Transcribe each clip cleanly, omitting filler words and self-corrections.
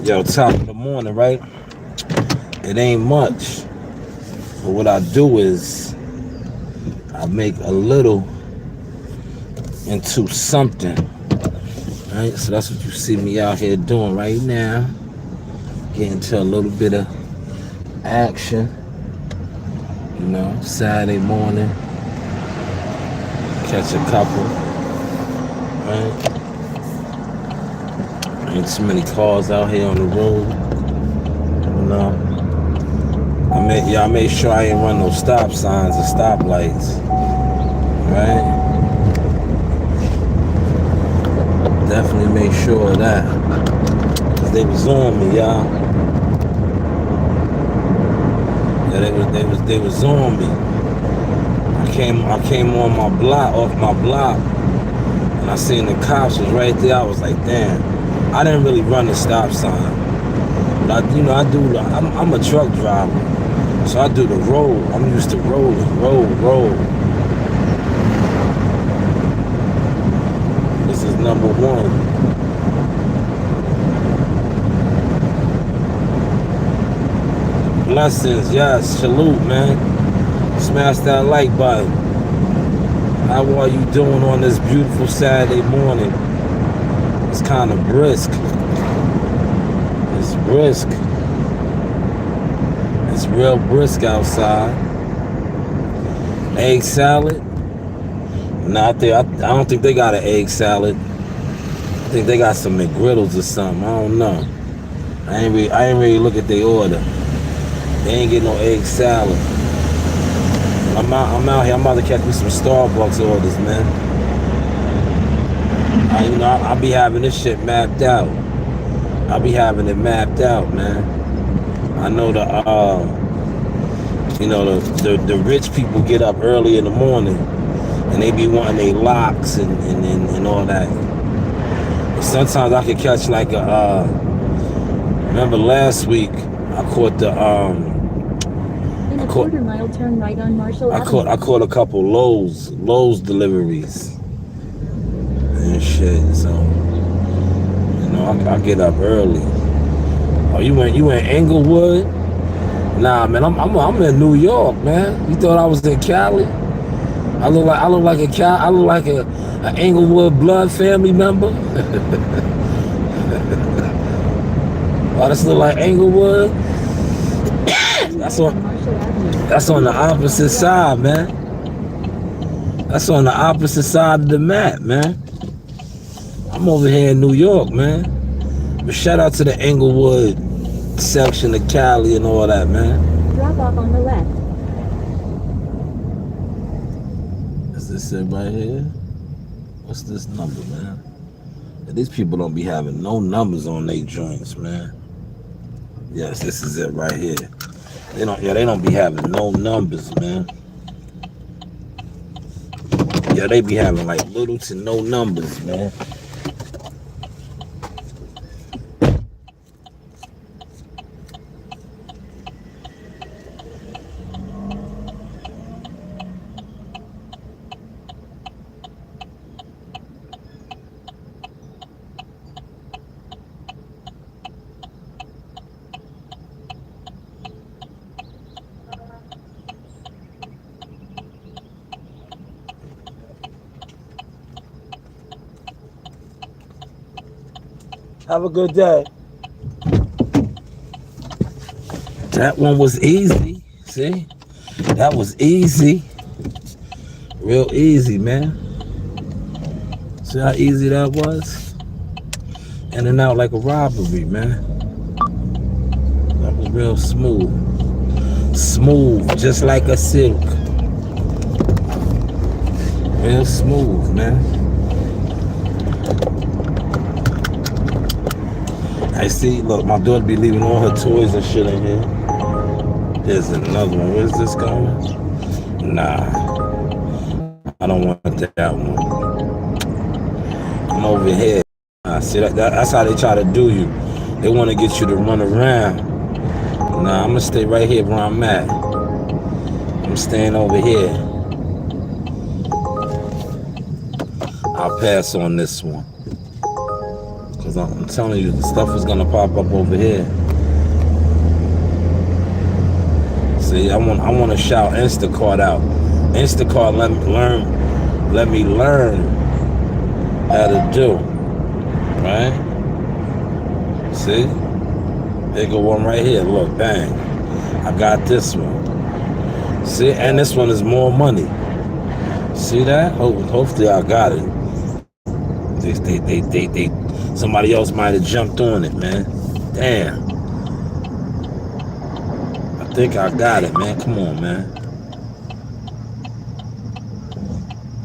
Yo, top of the morning, right? It ain't much. But what I do is I make a little into something. Right? So that's what you see me out here doing right now. Getting to a little bit of action. You know, Saturday morning. Catch a couple. Right? Ain't too many cars out here on the road. You know. I made sure I ain't run no stop signs or stoplights. Right? Definitely make sure of that. Cause they was on me, y'all. Yeah, they was on me. I came on my block, off my block, and I seen the cops was right there. I was like, damn. I didn't really run the stop sign. But I'm a truck driver. So I do the roll. I'm used to rolling, roll. This is number one. Blessings, yes, salute, man. Smash that like button. How are you doing on this beautiful Saturday morning? It's kind of brisk. It's brisk. It's real brisk outside. Egg salad? No, I don't think they got an egg salad. I think they got some McGriddles or something. I don't know. I ain't really look at their order. They ain't getting no egg salad. I'm out here. I'm about to catch me some Starbucks orders, man. I'll be having this shit mapped out. I'll be having it mapped out, man. I know the rich people get up early in the morning and they be wanting their locks and all that. But sometimes I could catch like remember last week I caught the In a quarter mile, turn right on Marshall Avenue. I caught a couple Lowe's deliveries and shit. So I get up early. Oh, you in Inglewood? Nah, man, I'm in New York, man. You thought I was in Cali? I look like an Inglewood blood family member. Oh, this look like Inglewood. That's on the opposite side, man. That's on the opposite side of the map, man. I'm over here in New York, man. But shout out to the Inglewood section of Cali and all that, man. Drop off on the left. Is this it right here? What's this number, man? These people don't be having no numbers on their joints, man. Yes, this is it right here. They don't be having no numbers, man. Yeah, they be having like little to no numbers, man. Have a good day. That one was easy. See? That was easy. Real easy, man. See how easy that was? In and out like a robbery, man. That was real smooth. Smooth, just like a silk. Real smooth, man. I see, look, my daughter be leaving all her toys and shit in here. There's another one. Where's this going? Nah. I don't want that one. I'm over here. See, that's how they try to do you. They want to get you to run around. Nah, I'm going to stay right here where I'm at. I'm staying over here. I'll pass on this one. Because I'm telling you, the stuff is gonna pop up over here. See, I want to shout Instacart out. Instacart let me learn how to do. Right? See? There go one right here. Look, bang. I got this one. See, and this one is more money. See that? Hopefully I got it. They somebody else might have jumped on it, man. Damn. I think I got it, man. Come on, man.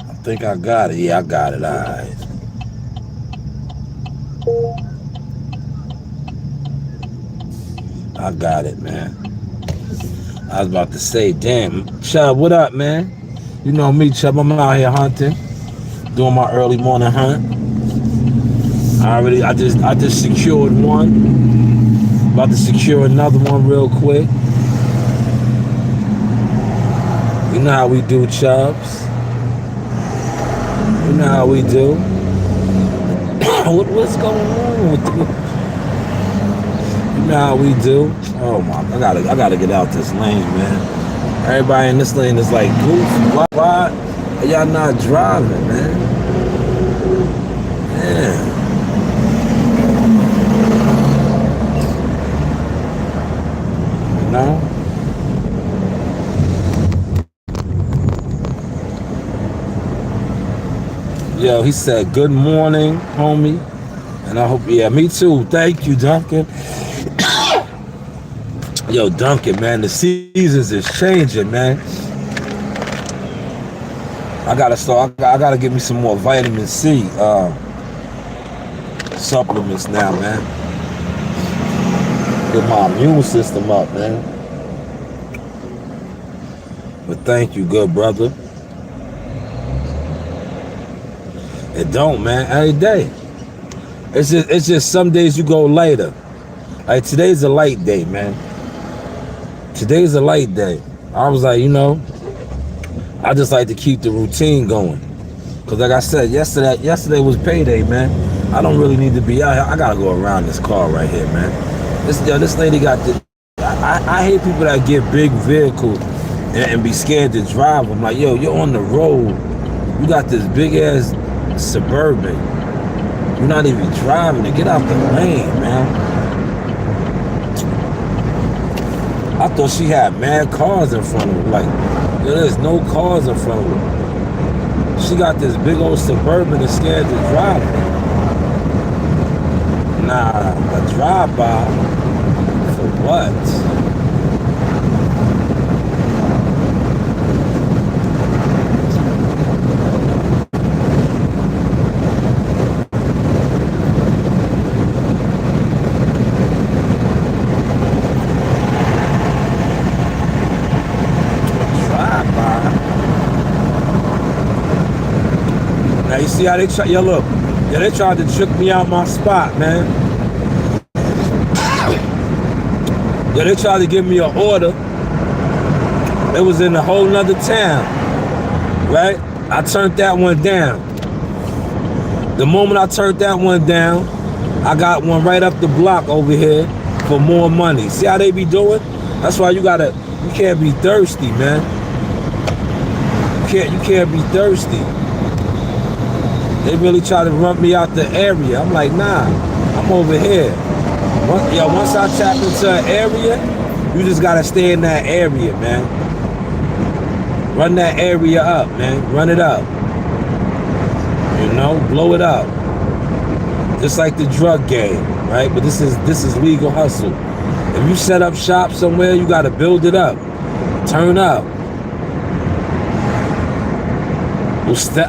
I think I got it. Yeah, I got it. All right. I got it, man. I was about to say, damn. Chubb, what up, man? You know me, Chubb. I'm out here hunting. Doing my early morning hunt. I just secured one. About to secure another one real quick. You know how we do, Chubbs. You know how we do. What's going on with you? You know how we do. Oh my! I gotta get out this lane, man. Everybody in this lane is like goofy. Why are y'all not driving, man? Man. You know? Yo, he said, good morning, homie. And I hope, yeah, me too. Thank you, Duncan. Yo, Duncan, man, the seasons is changing, man. I gotta give me some more vitamin C supplements now, man. Get my immune system up, man. But thank you, good brother. It don't, man. Every day. It's just some days you go later. Like today's a light day, man. Today's a light day. I was like, you know, I just like to keep the routine going. Cause like I said, yesterday was payday, man. I don't really need to be out here. I gotta go around this car right here, man. This lady got the. I hate people that get big vehicles and be scared to drive. I'm like, yo, you're on the road. You got this big ass Suburban. You're not even driving it. Get out the lane, man. I thought she had mad cars in front of her. Like, there's no cars in front of her. She got this big old Suburban and scared to drive it. Nah, a drive-by for what? You see how they try? Yo, look. Yeah, they tried to trick me out my spot, man. Yeah, they tried to give me an order. It was in a whole nother town, right? I turned that one down. The moment I turned that one down, I got one right up the block over here for more money. See how they be doing? That's why you can't be thirsty, man. You can't be thirsty. They really try to run me out the area. I'm like, nah, I'm over here. Once I tap into an area, you just gotta stay in that area, man. Run that area up, man. Run it up. You know, blow it up. Just like the drug game, right? But this is legal hustle. If you set up shop somewhere, you gotta build it up. Turn up.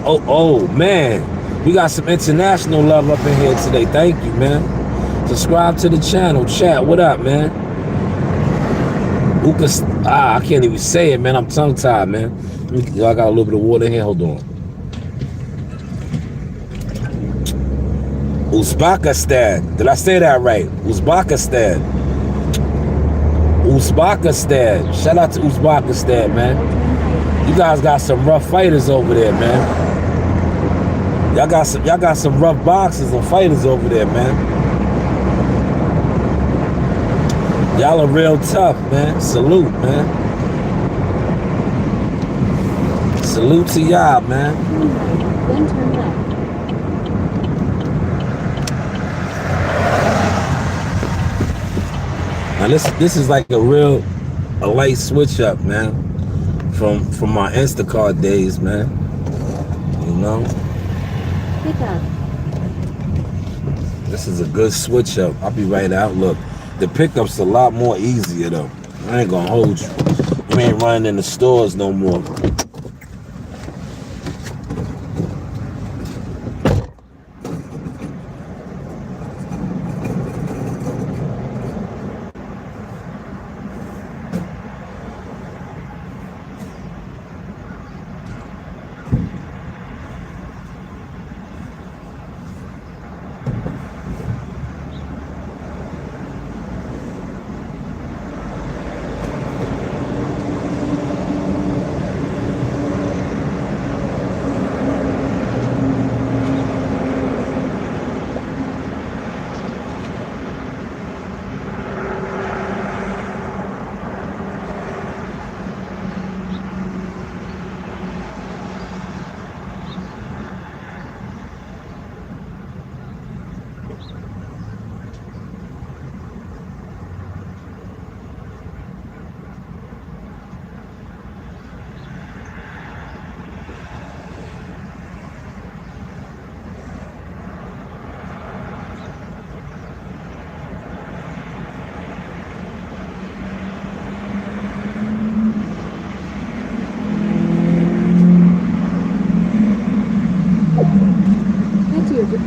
Oh man. We got some international love up in here today. Thank you, man. Subscribe to the channel. Chat, what up, man? I can't even say it, man. I'm tongue-tied, man. I got a little bit of water here. Hold on. Uzbekistan. Did I say that right? Uzbekistan. Uzbekistan. Shout out to Uzbekistan, man. You guys got some rough fighters over there, man. Y'all got some rough boxers and fighters over there, man. Y'all are real tough, man. Salute, man. Salute to y'all, man. Turn right, then turn left. Now this is like a light switch up, man. From my Instacart days, man. You know? Pick up. This is a good switch up. I'll be right out. Look, the pickup's a lot more easier though. I ain't gonna hold you. You ain't running in the stores no more.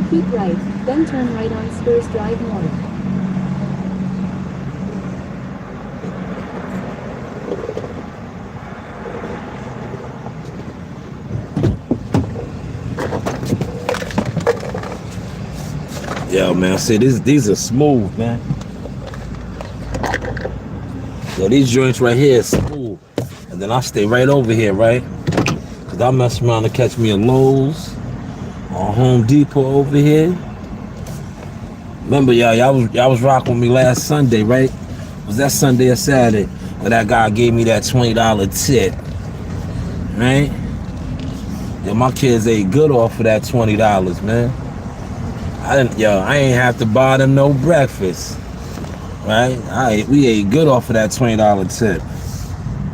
Keep right, then turn right on Spurs Drive North. Yo, man, see, these are smooth, man. Yo, these joints right here is smooth. And then I stay right over here, right? Because I mess around to catch me a Lowe's or Home Depot over here. Remember, y'all was rocking with me last Sunday, right? Was that Sunday or Saturday? Where that guy gave me that $20 tip, right? Yo, my kids ate good off of that $20, man. I ain't have to buy them no breakfast, right? We ate good off of that $20 tip.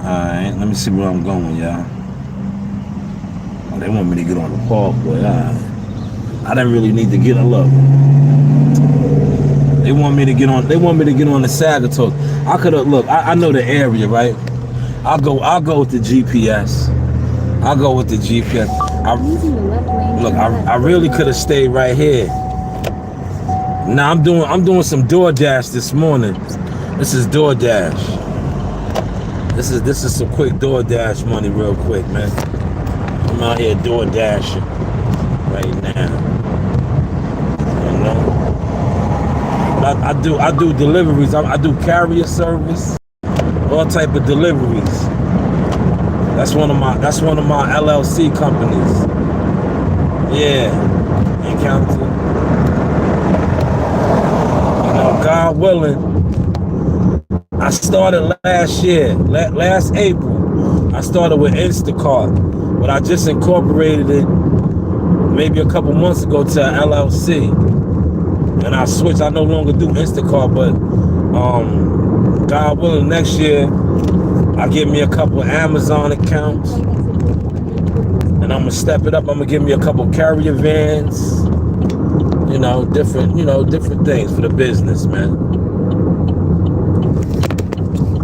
All right, let me see where I'm going, y'all. Oh, they want me to get on the parkway. All right. I didn't really need to get a look. They want me to get on the Sagatook. I could have I know the area, right? I'll go with the GPS. I'll go with the GPS. I really could have stayed right here. Now I'm doing some DoorDash this morning. This is DoorDash. This is some quick DoorDash money real quick, man. I'm out here DoorDashing right now. You know? But I do deliveries. I do carrier service, all type of deliveries. That's one of my LLC companies. Yeah, encounter. God willing, I started last year, last April. I started with Instacart, but I just incorporated it maybe a couple months ago to an LLC, and I switched. I no longer do Instacart, but God willing, next year I get me a couple Amazon accounts, and I'm gonna step it up. I'm gonna give me a couple carrier vans. Different things for the business, man.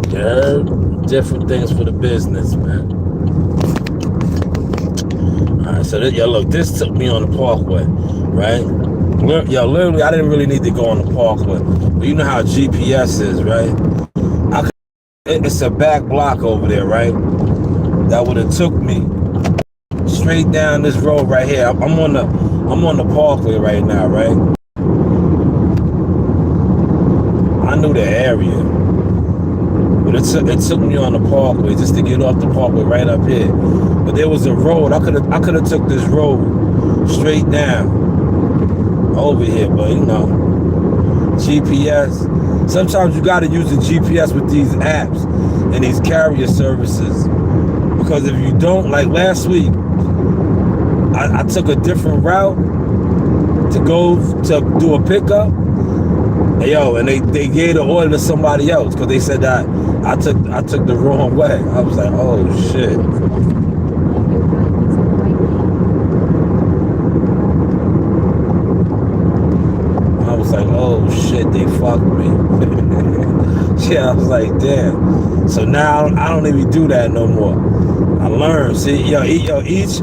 Yeah, different things for the business, man. All right, so look, this took me on the parkway, right? Literally, I didn't really need to go on the parkway, but you know how GPS is, right? It's a back block over there, right? That would have took me straight down this road right here. I'm on the parkway right now, right? I knew the area, but it took me on the parkway just to get off the parkway right up here. But there was a road. I could have took this road straight down over here, but GPS. Sometimes you got to use the GPS with these apps and these carrier services, because if you don't, like last week, I took a different route to go to do a pickup. And they gave the order to somebody else because they said that I took the wrong way. I was like, oh shit. I was like, oh shit, they fucked me. Yeah, I was like, damn. So now I don't even do that no more. I learned. See, each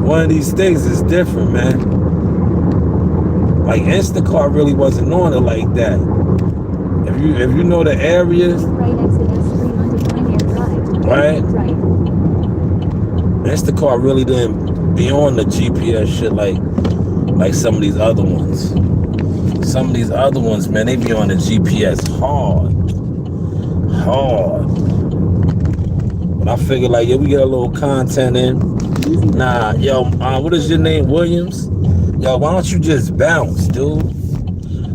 one of these things is different, man. Like Instacart really wasn't on it like that. If you know the areas, Right exit S3 onto Pioneer Drive. right? Right. Instacart really didn't be on the GPS shit like some of these other ones. Some of these other ones, man, they be on the GPS hard. But I figured like, we get a little content in. Nah, what is your name, Williams? Yo, why don't you just bounce, dude?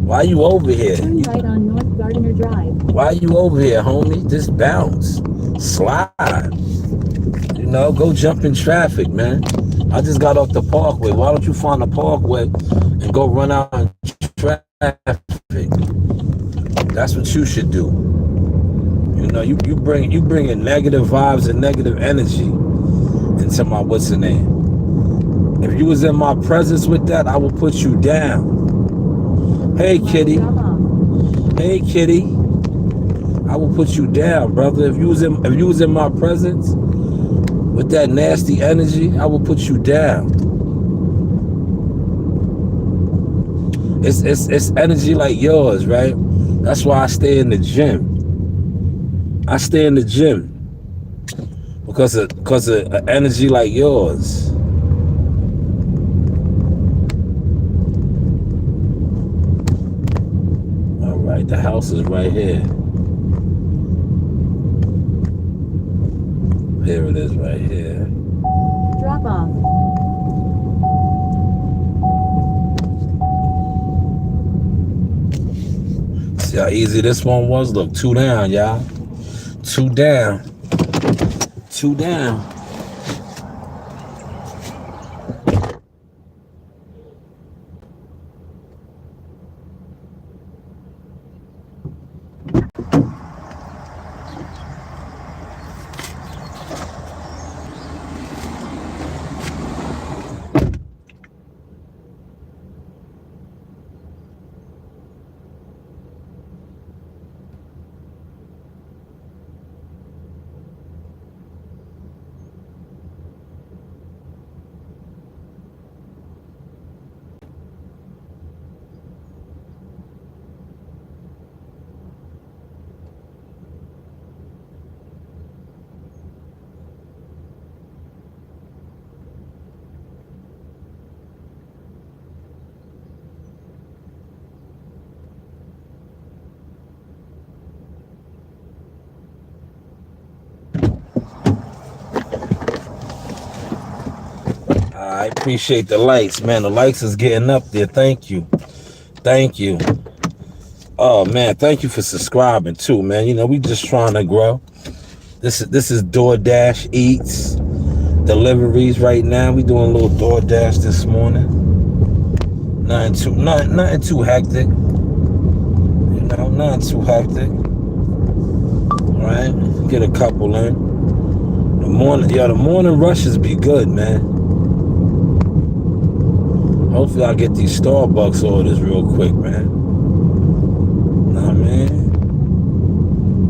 Why you over here? Turn right on North Gardiner Drive. Why you over here, homie? Just bounce. Slide. Go jump in traffic, man. I just got off the parkway. Why don't you find the parkway and go run out in traffic? That's what you should do. You bring in negative vibes and negative energy into my what's the name. If you was in my presence with that, I will put you down. Hey, kitty. Hey, kitty. I will put you down, brother. If you was in my presence with that nasty energy, I will put you down. It's energy like yours, right? That's why I stay in the gym. I stay in the gym because of energy like yours. The house is right here. Here it is right here. Drop off. See how easy this one was? Look, 2 down, y'all. 2 down. 2 down. I appreciate the likes, man. The likes is getting up there. Thank you. Oh man, thank you for subscribing too, man. We just trying to grow. This is DoorDash Eats deliveries right now. We doing a little DoorDash this morning. Nothing too hectic. Nothing too hectic. All right, get a couple in. The morning rushes be good, man. Hopefully I get these Starbucks orders real quick, man. Nah, man.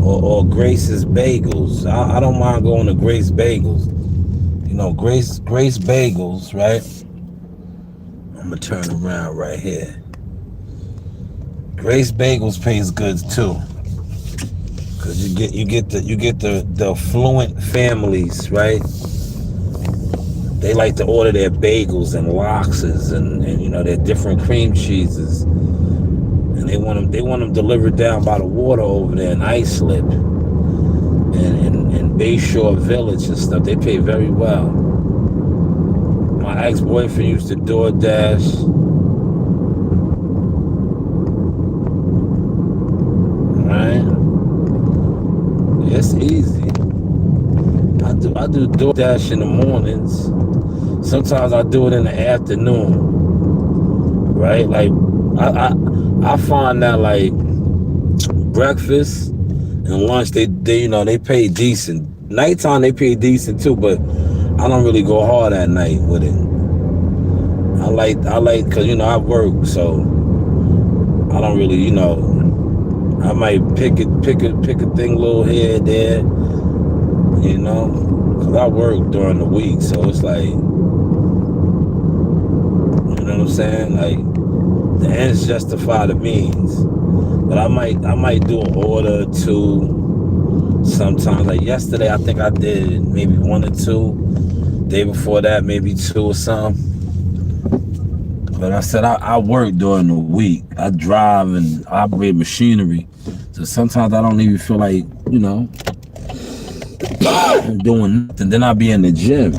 Or Grace's Bagels. I don't mind going to Grace Bagels. Grace Bagels, right? I'm gonna turn around right here. Grace Bagels pays good too, cause you get the affluent families, right? They like to order their bagels and loxes and their different cream cheeses, and they want them delivered down by the water over there in Islip and Bayshore Village and stuff. They pay very well. My ex-boyfriend used to DoorDash do DoorDash in the mornings. Sometimes I do it in the afternoon, right? Like I find that like breakfast and lunch they they pay decent. Nighttime they pay decent too, but I don't really go hard at night with it. I like because I work, so I don't really I might pick a thing a little here and there, because I work during the week, so it's like, you know what I'm saying? Like the ends justify the means. But I might do an order or two sometimes. Like yesterday, I think I did maybe 1 or 2. Day before that, maybe 2 or something. But I said I work during the week. I drive and operate machinery. So sometimes I don't even feel like, doing nothing. Then I'll be in the gym.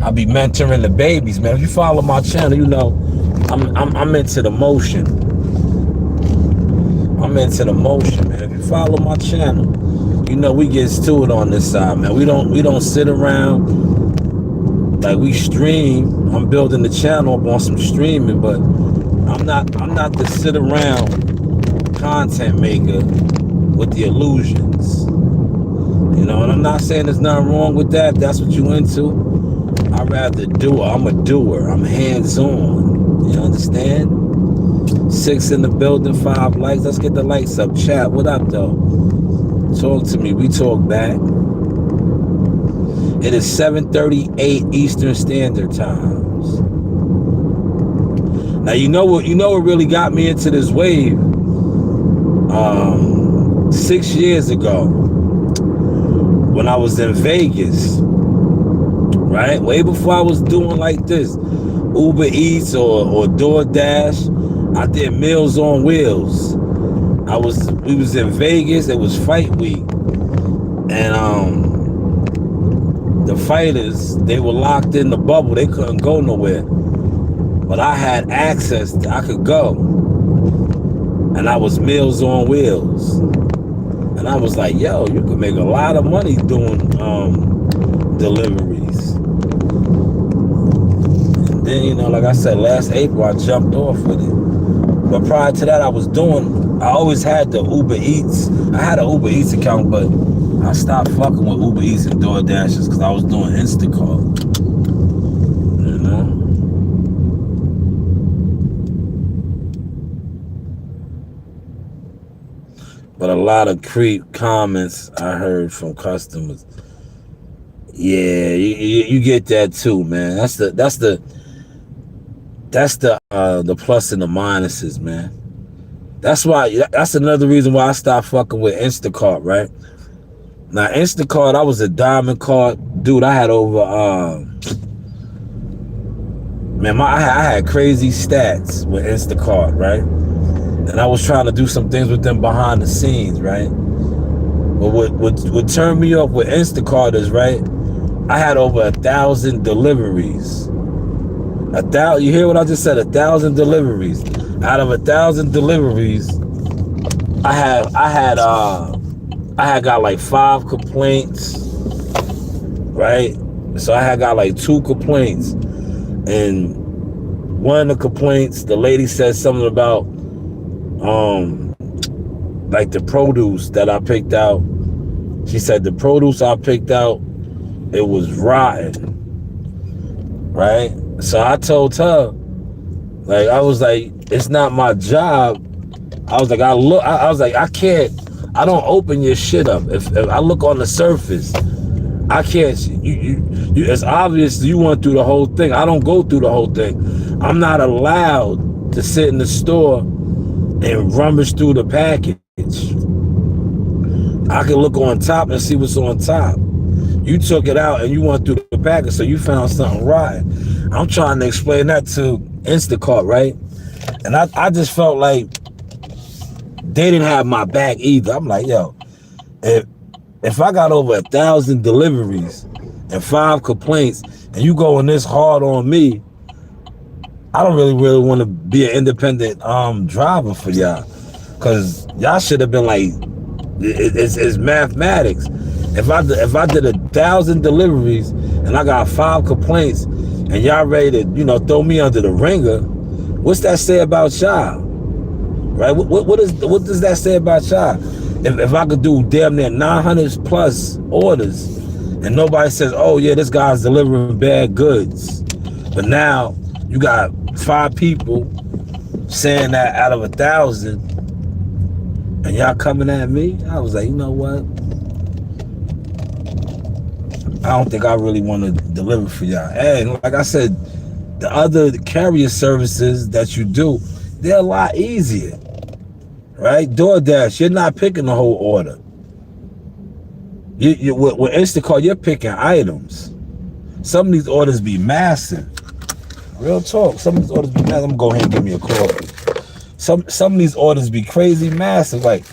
I'll be mentoring the babies, man. If you follow my channel, I'm into the motion. I'm into the motion, man. If you follow my channel, we get to it on this side, man. We don't sit around. Like we stream. I'm building the channel up on some streaming, but I'm not the sit around content maker with the illusions. And I'm not saying there's nothing wrong with that. If that's what you into. I'd rather do it. I'm a doer. I'm hands-on. You understand? 6 in the building, 5 likes. Let's get the likes up. Chat. What up, though? Talk to me. We talk back. It is 7:38 Eastern Standard Times. Now you know what really got me into this wave. 6 years ago, when I was in Vegas, right? Way before I was doing like this, Uber Eats or DoorDash, I did Meals on Wheels. We was in Vegas. It was fight week, and the fighters, they were locked in the bubble. They couldn't go nowhere. But I had access. I could go. And I was Meals on Wheels. And I was like, yo, you could make a lot of money doing deliveries. And then, like I said, last April, I jumped off with it. But prior to that, I always had the Uber Eats. I had an Uber Eats account, but I stopped fucking with Uber Eats and DoorDashes because I was doing Instacart. But a lot of creep comments I heard from customers. Yeah, you get that too, man. That's the plus and the minuses, man. That's another reason why I stopped fucking with Instacart, right? Now, Instacart, I was a diamond card. Dude, I had over, I had crazy stats with Instacart, right? And I was trying to do some things with them behind the scenes, right? But what turned me off with Instacart is, right, I had over 1,000 deliveries. You hear what I just said? 1,000 deliveries. Out of 1,000 deliveries, I had got like 5 complaints, right? So I had got like 2 complaints. And one of the complaints, the lady said something about like the produce that I picked out. She said the produce I picked out, it was rotten, right? So I told her, like, I was like, it's not my job. I was like, I don't open your shit up. If I look on the surface, I can't. It's obvious you went through the whole thing. I don't go through the whole thing. I'm not allowed to sit in the store and rummage through the package. I can look on top and see what's on top. You took it out and you went through the package, so you found something rotten. I'm trying to explain that to Instacart, right? And I just felt like they didn't have my back either. I'm like, yo, if I got over 1,000 deliveries and 5 complaints, and you going this hard on me, I don't really want to be an independent driver for y'all, because y'all should have been like, it's mathematics. If I did 1,000 deliveries and I got 5 complaints, and y'all ready to throw me under the ringer, what's that say about y'all? Right? What does that say about y'all? If I could do damn near 900 plus orders, and nobody says, "Oh yeah, this guy's delivering bad goods," but now you got 5 people saying that out of 1,000, and y'all coming at me, I was like, you know what? I don't think I really want to deliver for y'all. And like I said, the other carrier services that you do, they're a lot easier, right? DoorDash, you're not picking the whole order. With Instacart, you're picking items. Some of these orders be massive. Real talk. Some of these orders be massive. I'm gonna go ahead and give me a coffee. Some of these orders be crazy massive. Like,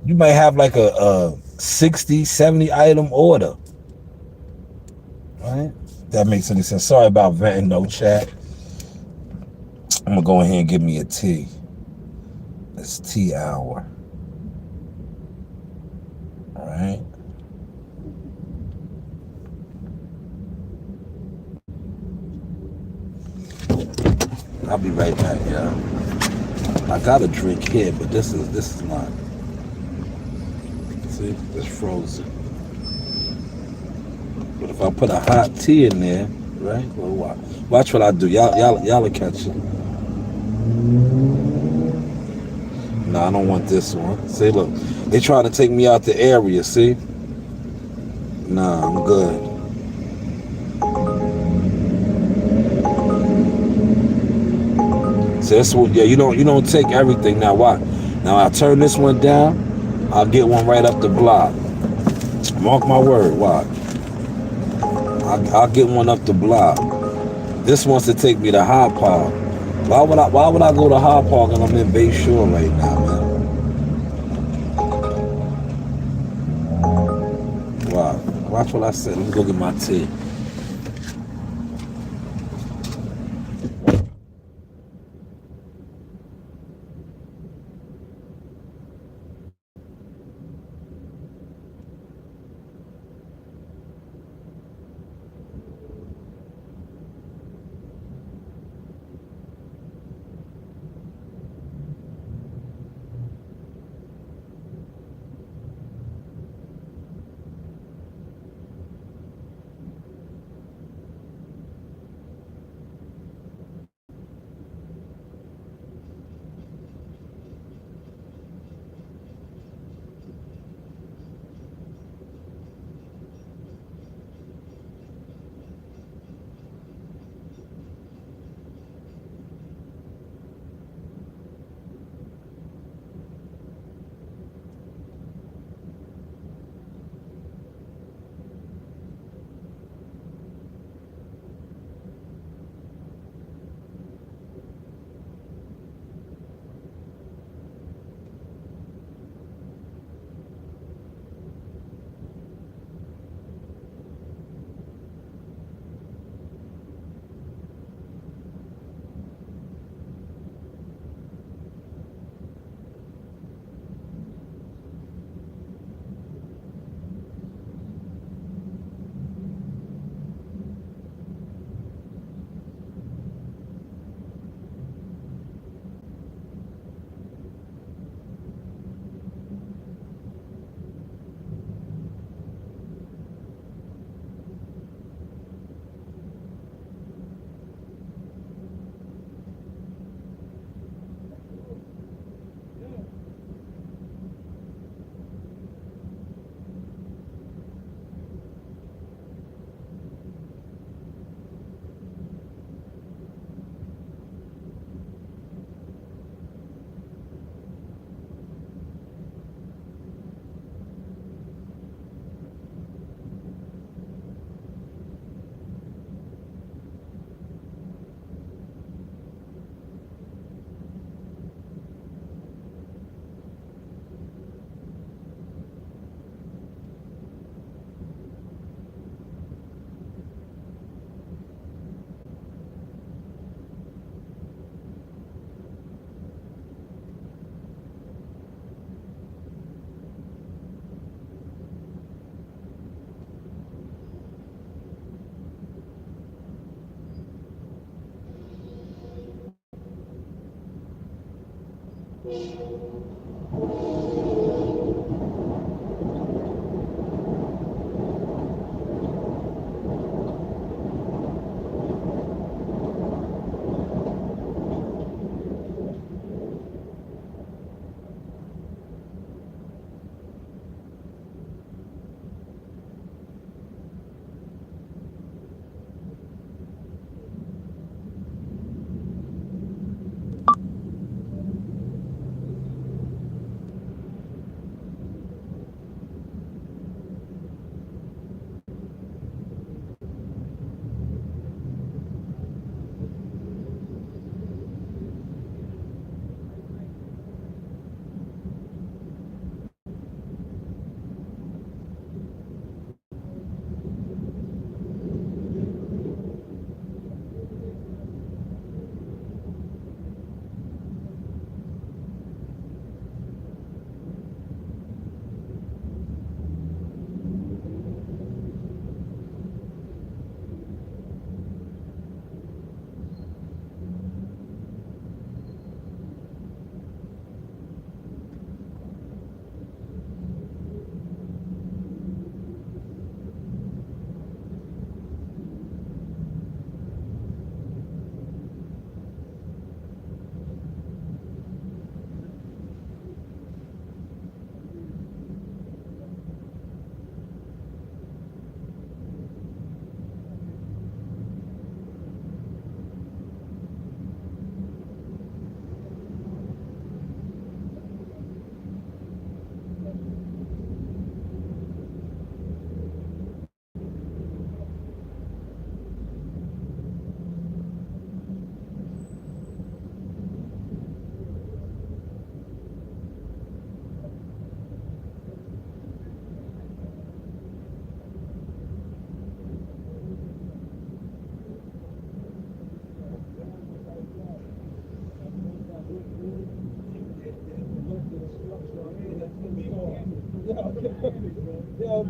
you might have like a 60, 70 item order. Right? That makes any sense. Sorry about venting, no chat. I'm gonna go ahead and give me a tea. It's tea hour. All right. I'll be right back, y'all. I got a drink here, but this is not. See, it's frozen. But if I put a hot tea in there, right? Well, watch what I do. Y'all will catch it. No, I don't want this one. See, look, they trying to take me out the area. See? Nah, I'm good. So that's what. Yeah, you don't take everything. Now why? Now I turn this one down. I'll get one right up the block. Mark my word. Why? I'll get one up the block. This wants to take me to High Park. Why would I go to High Park and I'm in Bay Shore right now, man? Wow. Watch what I said. Let me go get my tea.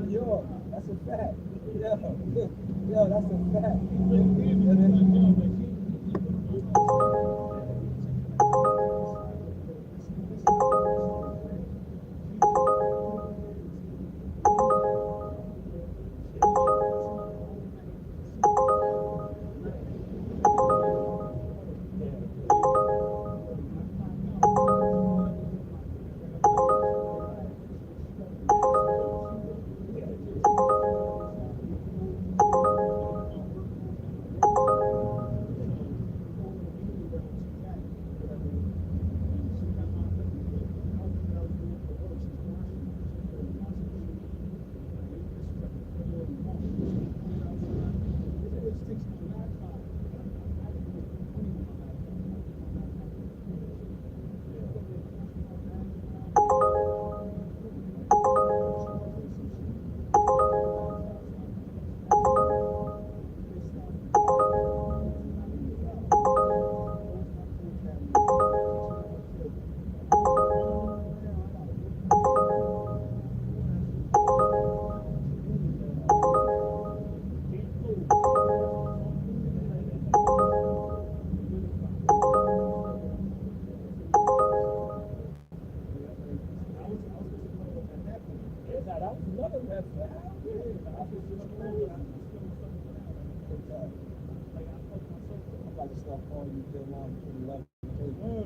Yo, that's a fact. Yo, that's a fact.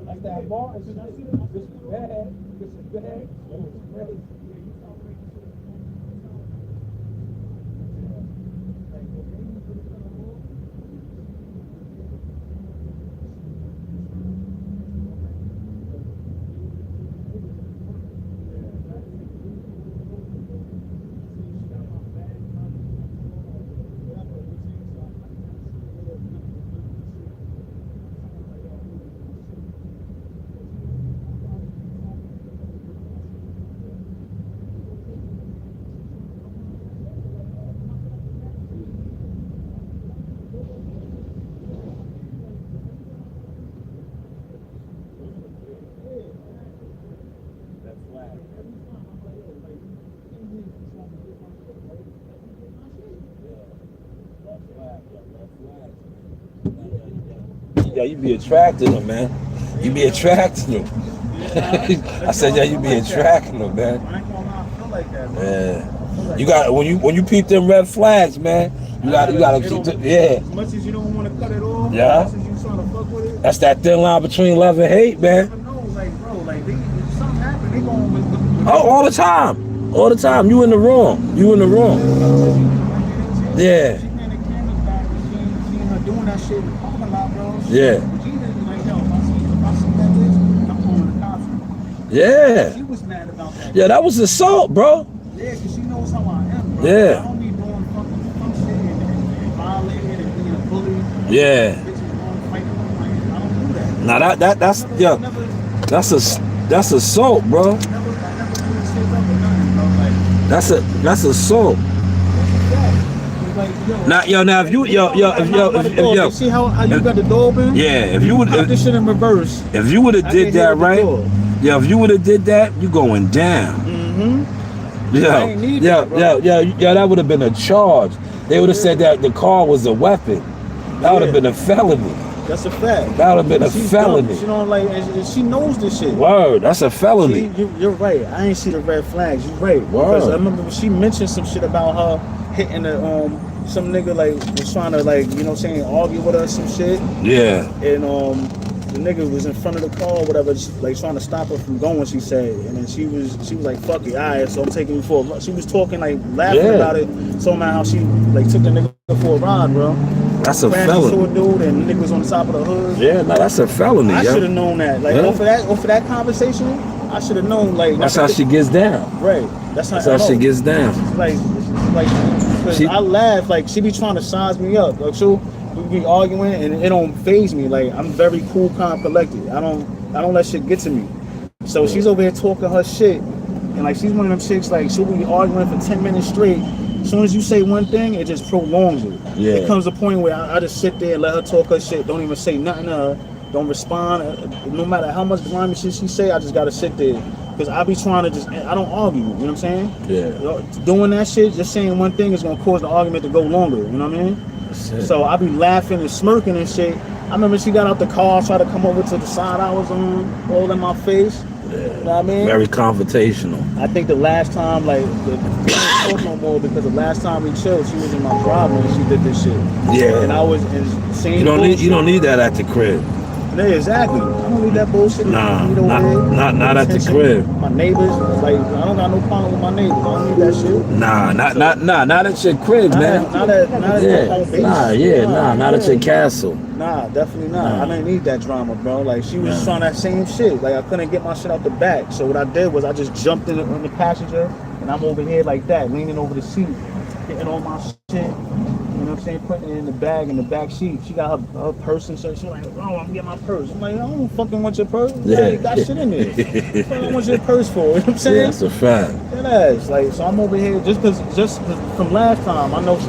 Like that bar, this is bad. This is bad. Yeah, you be attracting them, man. You be attracting them. I said, yeah, you be attracting them, man. I ain't gonna lie, I feel like that, bro. Yeah. You got when you peep them red flags, man. You gotta keep it. Yeah. As much as you don't want to cut it off, Yeah. as much as you trying to fuck with it. That's that thin line between love and hate, You man. never know, like, bro, like, if something happen, they going Oh, all the time. All the time. You in the wrong. You in the wrong. Yeah. She ran the cameras back and she her doing that shit in the parking lot, bro. Yeah. She just like, yo, if I see that bitch, I'm calling the cops. Yeah. She was mad about that. Yeah, that was assault, bro. Yeah, because she knows how I am, bro. Yeah. I don't be doing fucking shit and violating and being a bully. Yeah. Bitches going fighting. Like, I don't do that. Now that's yeah. That's assault, bro. I never put shit up or nothing, bro. Like, That's assault. Now if you see how you got the door open? yeah, if you would Put this shit in reverse. if you would have did that right, yeah, if you would have did that, you going down. Mm-hmm. Yeah, that would have been a charge. They would have said that the car was a weapon. That would have been a felony. That's a fact. That would have been a felony. Dumb. She don't like. She knows this shit. Word, that's a felony. You're right. I ain't see the red flags. You're right. Word. Because I remember she mentioned some shit about her hitting the some nigga like was trying to like you know what I'm saying argue with her some shit. Yeah. And the nigga was in front of the car or whatever, like trying to stop her from going. She said, and then she was like, "Fuck it, alright." So I'm taking you for a ride. She was talking like laughing about it. Somehow she like took the nigga for a ride, bro. That's a Crashed felony. into a dude and the nigga was on the top of the hood. Yeah, no, that's a felony. I yo. should have known that. Like off of that conversation, I should have known. Like That's how she gets down. right. That's how she gets down. Like cause I laugh. Like she be trying to size me up. Like so we be arguing and it don't faze me. Like I'm very cool, calm, collected. I don't let shit get to me. So she's over here talking her shit, and like she's one of them chicks. Like she'll be arguing for 10 minutes straight. As soon as you say one thing, it just prolongs it. Yeah. It comes to a point where I just sit there and let her talk her shit. Don't even say nothing to her. Don't respond. No matter how much grimy shit she say, I just gotta sit there. Because I be trying to I don't argue. You know what I'm saying? Yeah. Doing that shit, just saying one thing is gonna cause the argument to go longer. You know what I mean? So I be laughing and smirking and shit. I remember she got out the car, tried to come over to the side I was on, all in my face. Yeah. You know what I mean? Very confrontational. I think the last time, like, we didn't talk no more because the last time we chilled, she was in my driveway and she did this shit. Yeah. And I was in same You don't need that at the crib. Yeah, exactly. I don't need that bullshit. Nah, not at the crib. My neighbors, like, I don't got no problem with my neighbors. I don't need that shit. Not at your crib, man. Not at my home base. Not at your castle. Nah, definitely not. I didn't need that drama, bro. Like, she was trying that same shit. Like, I couldn't get my shit out the back. So what I did was I just jumped in the passenger, and I'm over here like that, leaning over the seat, getting all my shit. You know what I'm saying? Putting it in the bag, in the back seat. She got her purse and shit. She's like, oh, I'm gonna get my purse. I'm like, I don't fucking want your purse. Yeah. You got shit in there. What the fuck I want your purse for? You know what I'm saying? Yeah, that's a fact. That ass. Like, so I'm over here just cause from last time. I know as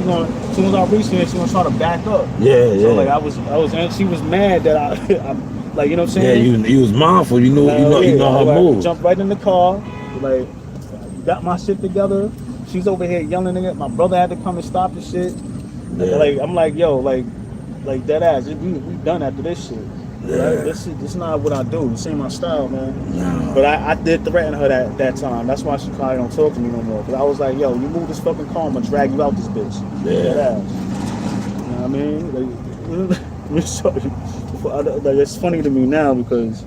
soon as I reach there, she's gonna try to back up. Yeah, So like I was, and she was mad that I'm like, you know what I'm saying? Yeah, you was mindful. You know her moves. Jumped right in the car, like got my shit together. She's over here yelling at it. My brother had to come and stop the shit. Yeah. Like I'm like, yo, like that ass. We done after this shit. Yeah. Right? This is not what I do. This ain't my style, man. No. But I did threaten her that time. That's why she probably don't talk to me no more. Cause I was like, yo, you move this fucking car, I'm gonna drag you out this bitch. Yeah. That ass. You know what I mean? Like, it's funny to me now because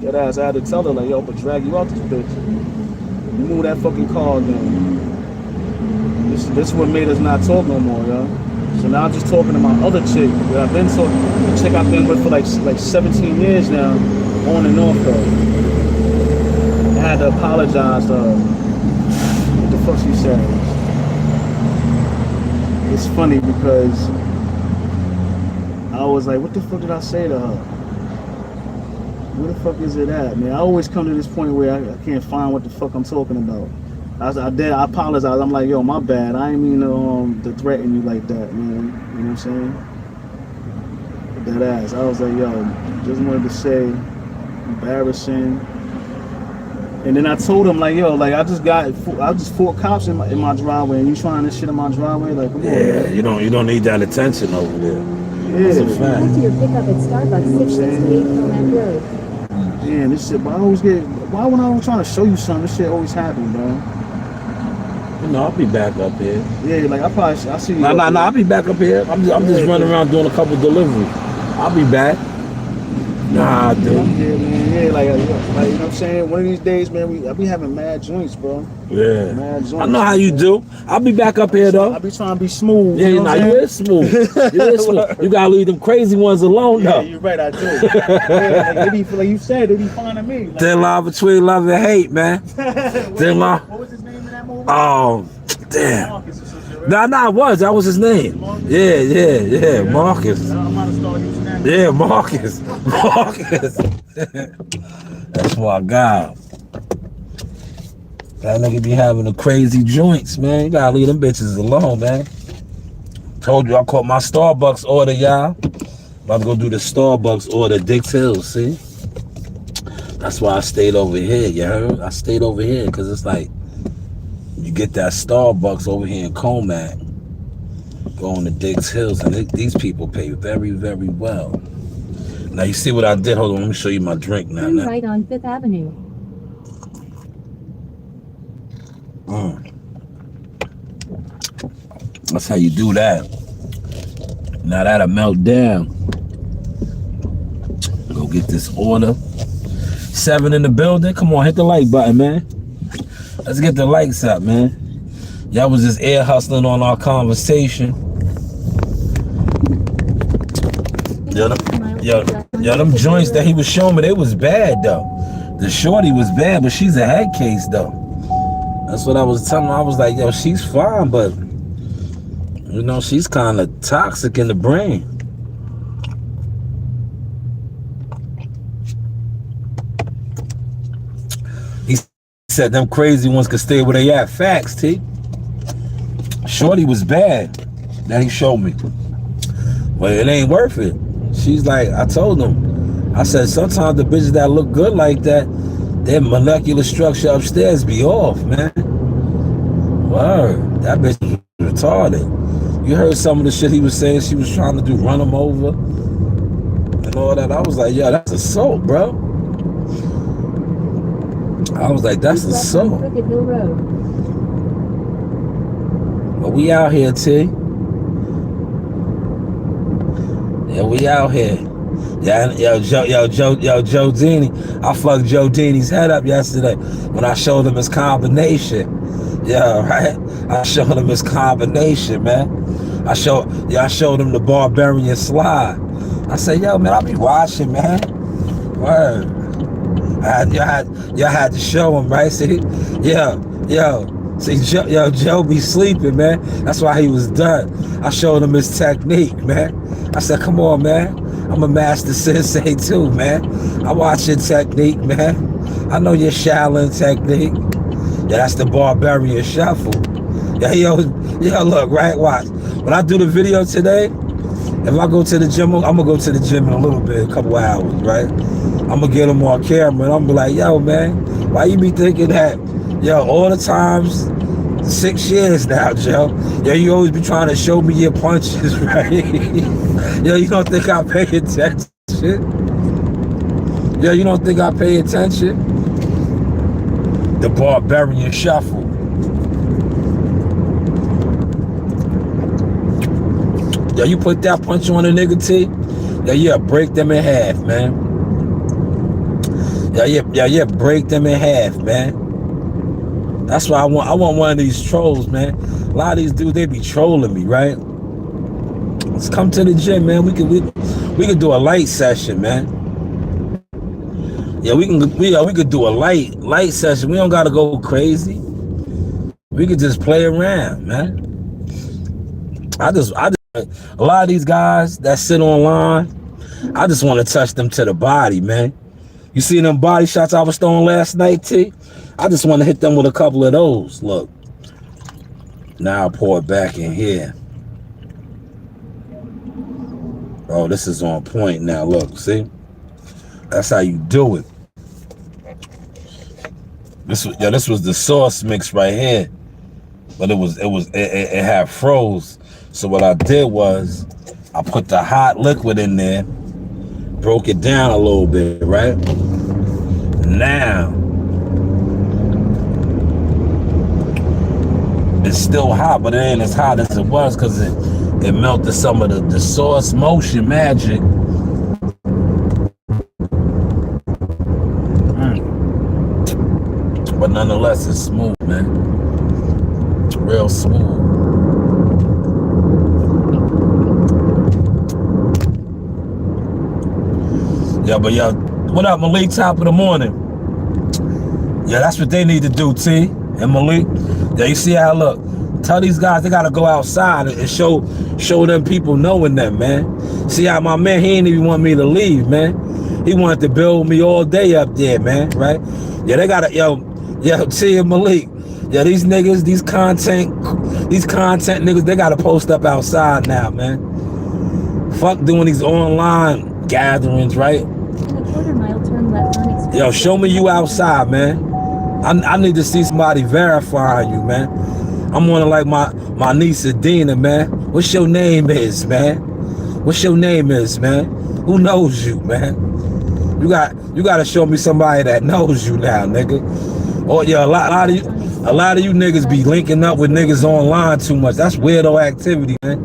that ass, I had to tell her like, yo, but drag you out this bitch. You move that fucking car, then. This what made us not talk no more, yo. So now I'm just talking to my other chick that I've been talking, the chick I've been with for like 17 years now, on and off though. I had to apologize to her. What the fuck she said? It's funny because I was like, what the fuck did I say to her? Where the fuck is it at, man? I always come to this point where I can't find what the fuck I'm talking about. I apologize. I'm like, yo, my bad. I ain't mean to threaten you like that, man. You know what I'm saying? That ass. I was like, yo, just wanted to say, embarrassing. And then I told him, like, yo, like I just 4 cops in my driveway, and you trying this shit in my driveway, like, come on. Yeah, you don't need that attention over there. Yeah. Back to your pickup at Starbucks 668 Comac Road. Yeah, this shit, but I always get, why when I'm trying to show you something, this shit always happen, bro. You know, I'll be back up here. Yeah, like I see you. No, I'll be back up here. I'm just running around doing a couple deliveries. I'll be back. Nah, dude. Yeah, man. Yeah, like you know what I'm saying? One of these days, man, I be having mad joints, bro. Yeah. Mad joints. I know how you do. I'll be back up here, though. I be trying to be smooth. Yeah, you know you is smooth. You is smooth. You gotta leave them crazy ones alone, though. Yeah, you're right, I do. Yeah, like you said, they be finding me. Like, Thin line between love and hate, man. Thin line. What was his name in that movie? Oh, damn. Marcus or something, right? Nah, that was his name. Marcus? Yeah, Marcus. I'm about to start using that. Yeah, Marcus. That's my guy. That nigga be having the crazy joints, man. You gotta leave them bitches alone, man. Told you I caught my Starbucks order, y'all. About to go do the Starbucks order, Dix Hills, see? That's why I stayed over here, you heard? I stayed over here because it's like, you get that Starbucks over here in Comac, going to Dix Hills, and these people pay very, very well. Now you see what I did? Hold on, let me show you my drink now. Turn right on 5th Avenue. That's how you do that. Now that'll melt down. Go get this order. 7 in the building. Come on, hit the like button, man. Let's get the likes up, man. Y'all was just air hustling on our conversation. Yo, them joints that he was showing me, they was bad though. The shorty was bad, but she's a head case though. That's what I was telling her. I was like, yo, she's fine, but you know, she's kind of toxic in the brain. He said them crazy ones could stay where they at. Facts, T. Shorty was bad. That he showed me. But it ain't worth it. She's like, I told him, I said, sometimes the bitches that look good like that, their molecular structure upstairs be off, man. Word. That bitch was retarded. You heard some of the shit he was saying she was trying to do, run him over and all that. I was like, yo, that's assault, bro. I was like, that's assault. Crooked Hill Road. But we out here, T. Yeah, we out here. Yeah, Joe Dini. I fucked Joe Dini's head up yesterday when I showed him his combination. Yeah, right? I showed him his combination, man. I showed him the barbarian slide. I said, yo, man, I'll be watching, man. Word. Y'all had to show him, right? See? See, Joe be sleeping, man. That's why he was done. I showed him his technique, man. I said, come on, man. I'm a master sensei too, man. I watch your technique, man. I know your Shaolin technique. Yeah, that's the barbarian shuffle. Yeah, yo, look, right? Watch. When I do the video today, if I go to the gym, I'm gonna go to the gym in a little bit, a couple hours, right? I'm gonna get him on camera and I'm gonna be like, yo, man, why you be thinking that? Yo, all the times, 6 years now, Joe. Yo, you always be trying to show me your punches, right? Yo, you don't think I pay attention? Yo, you don't think I pay attention? The barbarian shuffle. Yo, you put that punch on a nigga, T? Yeah, break them in half, man. Yeah, break them in half, man. That's why I want one of these trolls, man. A lot of these dudes, they be trolling me, right? Let's come to the gym, man. We could do a light session, man. Yeah, we could do a light session. We don't gotta go crazy. We could just play around, man. I just a lot of these guys that sit online, I just want to touch them to the body, man. You see them body shots I was throwing last night, T? I just want to hit them with a couple of those. Look. Now I'll pour it back in here. Oh, this is on point now. Look, see? That's how you do it. This was the sauce mix right here. But it had froze. So what I did was I put the hot liquid in there, broke it down a little bit, right? Now it's still hot, but it ain't as hot as it was because it melted some of the sauce motion magic. But nonetheless, it's smooth, man. Real smooth. Yeah, but yo, what up, Malik? Top of the morning. Yeah, that's what they need to do, T and Malik. Yeah, you see how, look, tell these guys they gotta go outside and show them people knowing them, man. See how my man, he ain't even want me to leave, man. He wanted to build me all day up there, man, right? Yeah, they gotta, yo, T and Malik. Yeah, these niggas, these content niggas, they gotta post up outside now, man. Fuck doing these online gatherings, right? In a quarter mile, turn left on Express. Yo, show me you outside, man. I need to see somebody verifying you, man. I'm on like my niece Adina, man. What's your name is, man? What's your name is, man? Who knows you, man? You got to show me somebody that knows you now, nigga. Oh yeah, a lot of you niggas be linking up with niggas online too much. That's weirdo activity, man.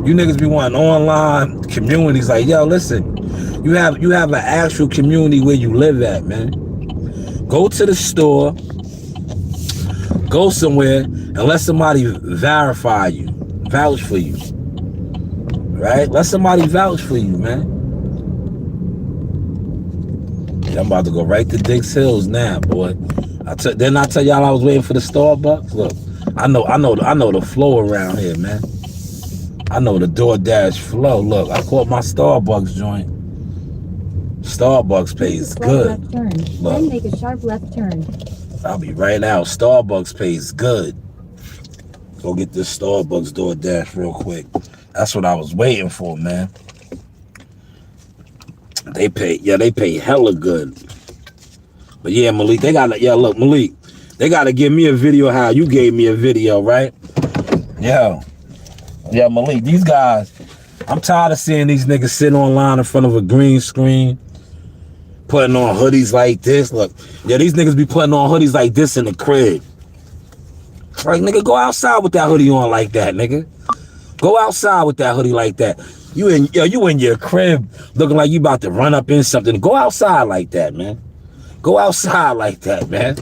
You niggas be wanting online communities. Like, yo, listen, you have an actual community where you live at, man. Go to the store, go somewhere, and let somebody verify you, vouch for you, right? Let somebody vouch for you, man. Yeah, I'm about to go right to Dix Hills now, boy. Didn't I tell y'all I was waiting for the Starbucks? Look, I know the flow around here, man. I know the DoorDash flow. Look, I caught my Starbucks joint. Starbucks pays good. Left turn. Look. Then make a sharp left turn. I'll be right out. Starbucks pays good. Go get this Starbucks DoorDash real quick. That's what I was waiting for, man. They pay hella good. But yeah, Malik, look, Malik, they gotta give me a video how you gave me a video, right? Yeah, Malik, these guys, I'm tired of seeing these niggas sitting online in front of a green screen, putting on hoodies like this. Look, yeah, these niggas be putting on hoodies like this in the crib. Like, nigga, go outside with that hoodie on like that, nigga. Go outside with that hoodie like that. You in your crib looking like you about to run up in something. Go outside like that, man. Go outside like that, man.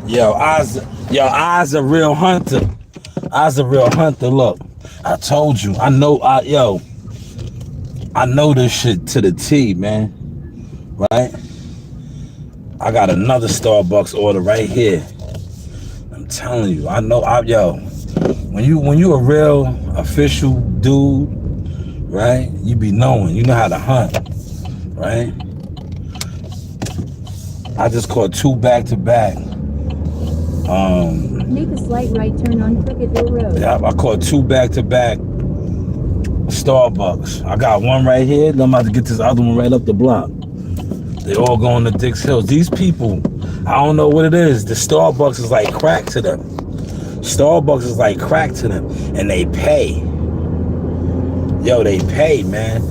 Yo, eyes a real hunter. I was a real hunter. Look, I told you. I know this shit to the T, man. Right? I got another Starbucks order right here. I'm telling you, I know. When you a real official dude, right? You be knowing. You know how to hunt, right? I just caught 2 back to back. Make a slight right turn on Crooked Hill Road. Yeah, I caught 2 back to back Starbucks. I got one right here. Then I'm about to get this other one right up the block. They all going to Dix Hills. These people, I don't know what it is. The Starbucks is like crack to them. Starbucks is like crack to them. And they pay. Yo, they pay, man.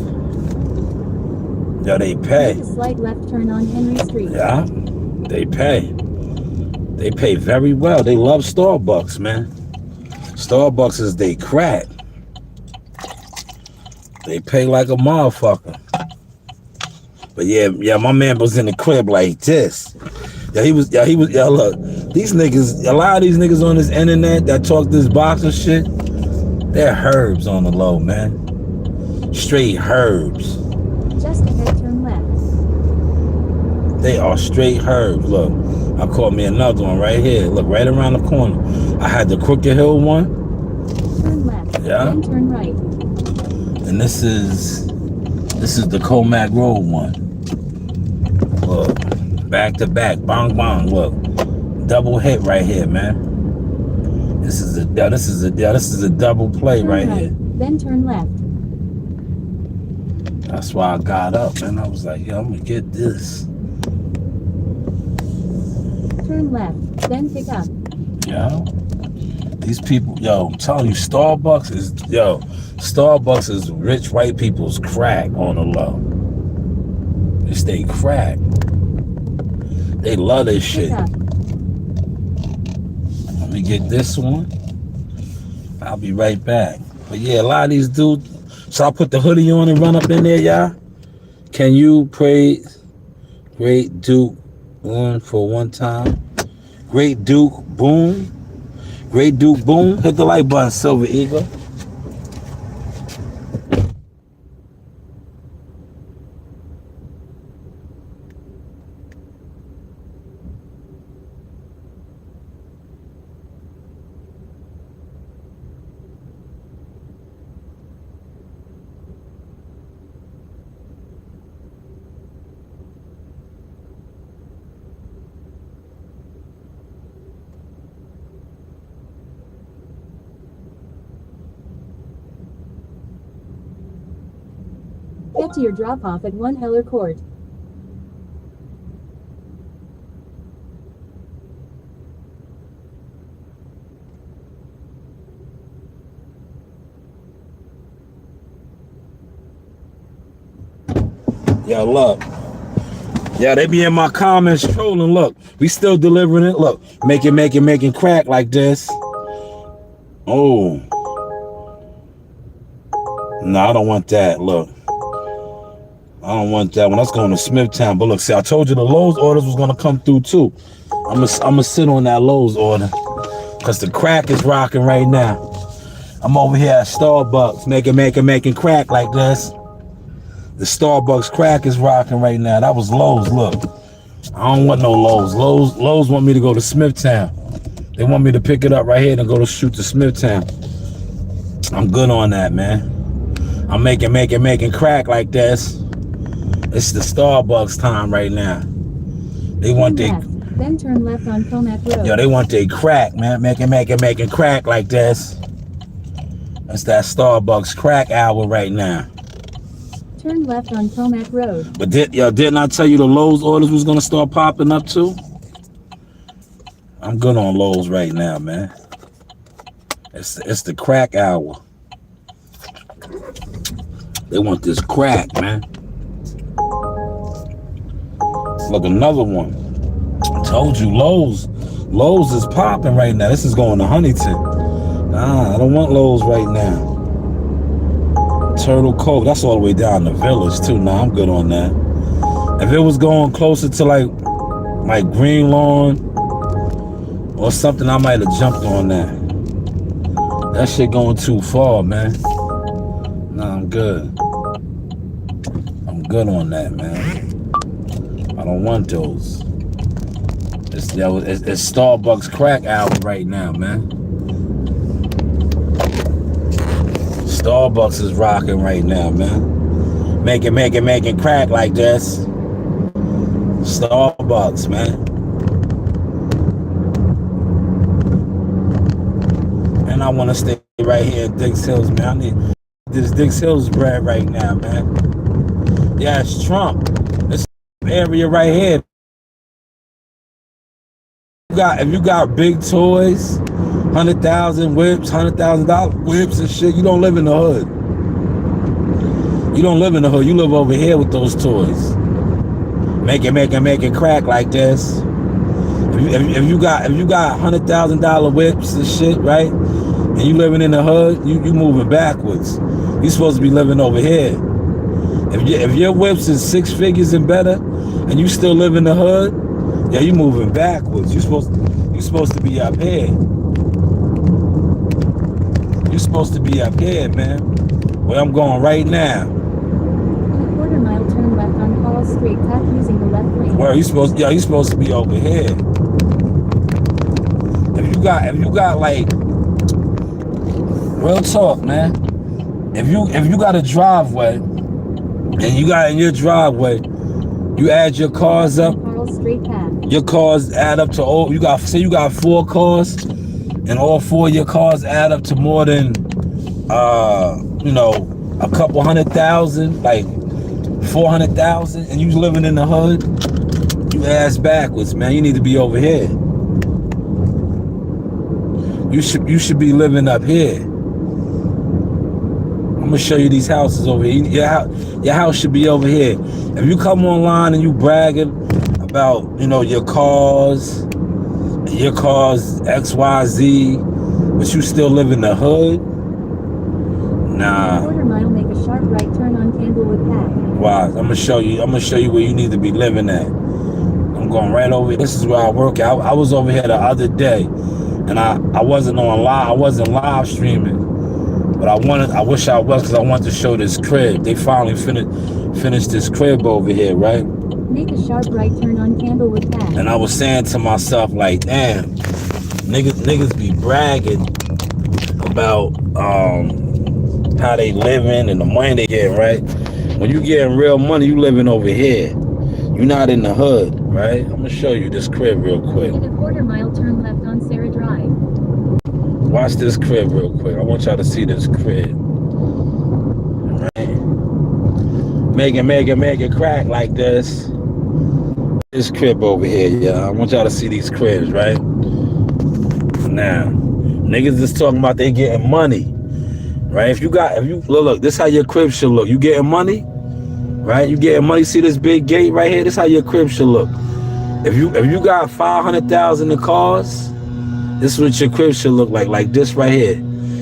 Yo, they pay. Make a slight left turn on Henry Street. Yeah, they pay. They pay very well. They love Starbucks, man. Starbucks is they crack. They pay like a motherfucker. But yeah, my man was in the crib like this. Look, these niggas, a lot of these niggas on this internet that talk this boxer shit, they're herbs on the low, man. Straight herbs. Just ahead, turn left. They are straight herbs. Look, I caught me another one right here. Look, right around the corner. I had the Crooked Hill one. Turn left. Yeah. Then turn right. And this is the Comac Road one. Look, back to back, bong bong. Look, double hit right here, man. This is a double play Turn right here. Then turn left. That's why I got up, man. I was like, yo, I'm gonna get this. Turn left. Then pick up. Yo, these people, yo, I'm telling you, Starbucks is rich white people's crack on the low. They stay crack. They love this shit. Pick up. Let me get this one. I'll be right back. But yeah, a lot of these dudes. So I put the hoodie on and run up in there, y'all. Can you praise Great Duke on for one time? Great Duke Boom. Great Duke Boom. Hit the like button, Silver Eagle. Get to your drop-off at 1 Heller Court. Yo, look. Yeah, they be in my comments trolling. Look, we still delivering it. Look, making crack like this. Oh. No, I don't want that. Look. I don't want that one. That's going to Smithtown. But look, see, I told you the Lowe's orders was going to come through too. I'm going to sit on that Lowe's order because the crack is rocking right now. I'm over here at Starbucks making crack like this. The Starbucks crack is rocking right now. That was Lowe's. Look, I don't want no Lowe's. Lowe's want me to go to Smithtown. They want me to pick it up right here and go to shoot to Smithtown. I'm good on that, man. I'm making crack like this. It's the Starbucks time right now. They want their then turn left on Comac Road. Yo, they want their crack, man. Making crack like this. It's that Starbucks crack hour right now. Turn left on Comac Road. But didn't I tell you the Lowe's orders was gonna start popping up too? I'm good on Lowe's right now, man. It's the crack hour. They want this crack, man. Look, another one. I told you, Lowe's is popping right now. This is going to Huntington. Nah, I don't want Lowe's right now. Turtle Cove, that's all the way down the village too. Nah, I'm good on that. If it was going closer to like Green Lawn or something, I might have jumped on that. That shit going too far, man. Nah, I'm good. I'm good on that, man. I don't want those. It's Starbucks crack album right now, man. Starbucks is rocking right now, man. Making crack like this. Starbucks, man. And I want to stay right here in Dix Hills, man. I need this Dix Hills bread right now, man. Yeah, it's Trump. This area right here. If you got big toys, 100,000 whips, $100,000 whips and shit, you don't live in the hood. You don't live in the hood. You live over here with those toys. Making crack like this. If you got $100,000 whips and shit, right? And you living in the hood, you moving backwards. You supposed to be living over here. If your whips is 6 figures and better, and you still live in the hood, yeah, you moving backwards. You supposed to be up here. You supposed to be up here, man. Where I'm going right now. In a quarter mile, turn left on Paul Street, tap using the left lane. Where you supposed to be over here. If you got like, real talk, man. If you got a driveway, and you got in your driveway, you add your cars up. Street tap. Your cars add up to all. You got 4 cars, and all 4 of your cars add up to more than a couple 100,000, like 400,000, and you living in the hood. You ass backwards, man. You need to be over here. You should be living up here. I'm gonna show you these houses over here. Your house should be over here. If you come online and you bragging about, your cars XYZ, but you still live in the hood, nah. Quarter mile, make a sharp right turn on Candlewood Path. Why? I'm gonna show you where you need to be living at. I'm going right over here. This is where I work at. I was over here the other day, and I wasn't on live. I wasn't live streaming, but I wish I was, because I wanted to show this crib. They finally finished this crib over here, right? Make a sharp right turn on Candlewood Path. And I was saying to myself, like, damn, niggas be bragging about how they living and the money they get, right? When you getting real money, you living over here. You're not in the hood, right? I'm gonna show you this crib real quick. In a quarter mile, turn left on Sarah Drive. Watch this crib real quick. I want y'all to see this crib. Right? Making crack like this. This crib over here, yeah. I want y'all to see these cribs, right? Now, niggas is talking about they getting money, right? If you look, this how your crib should look. You getting money, right? You getting money. See this big gate right here? This how your crib should look. If you got 500,000 in cars, this is what your crib should look like this right here.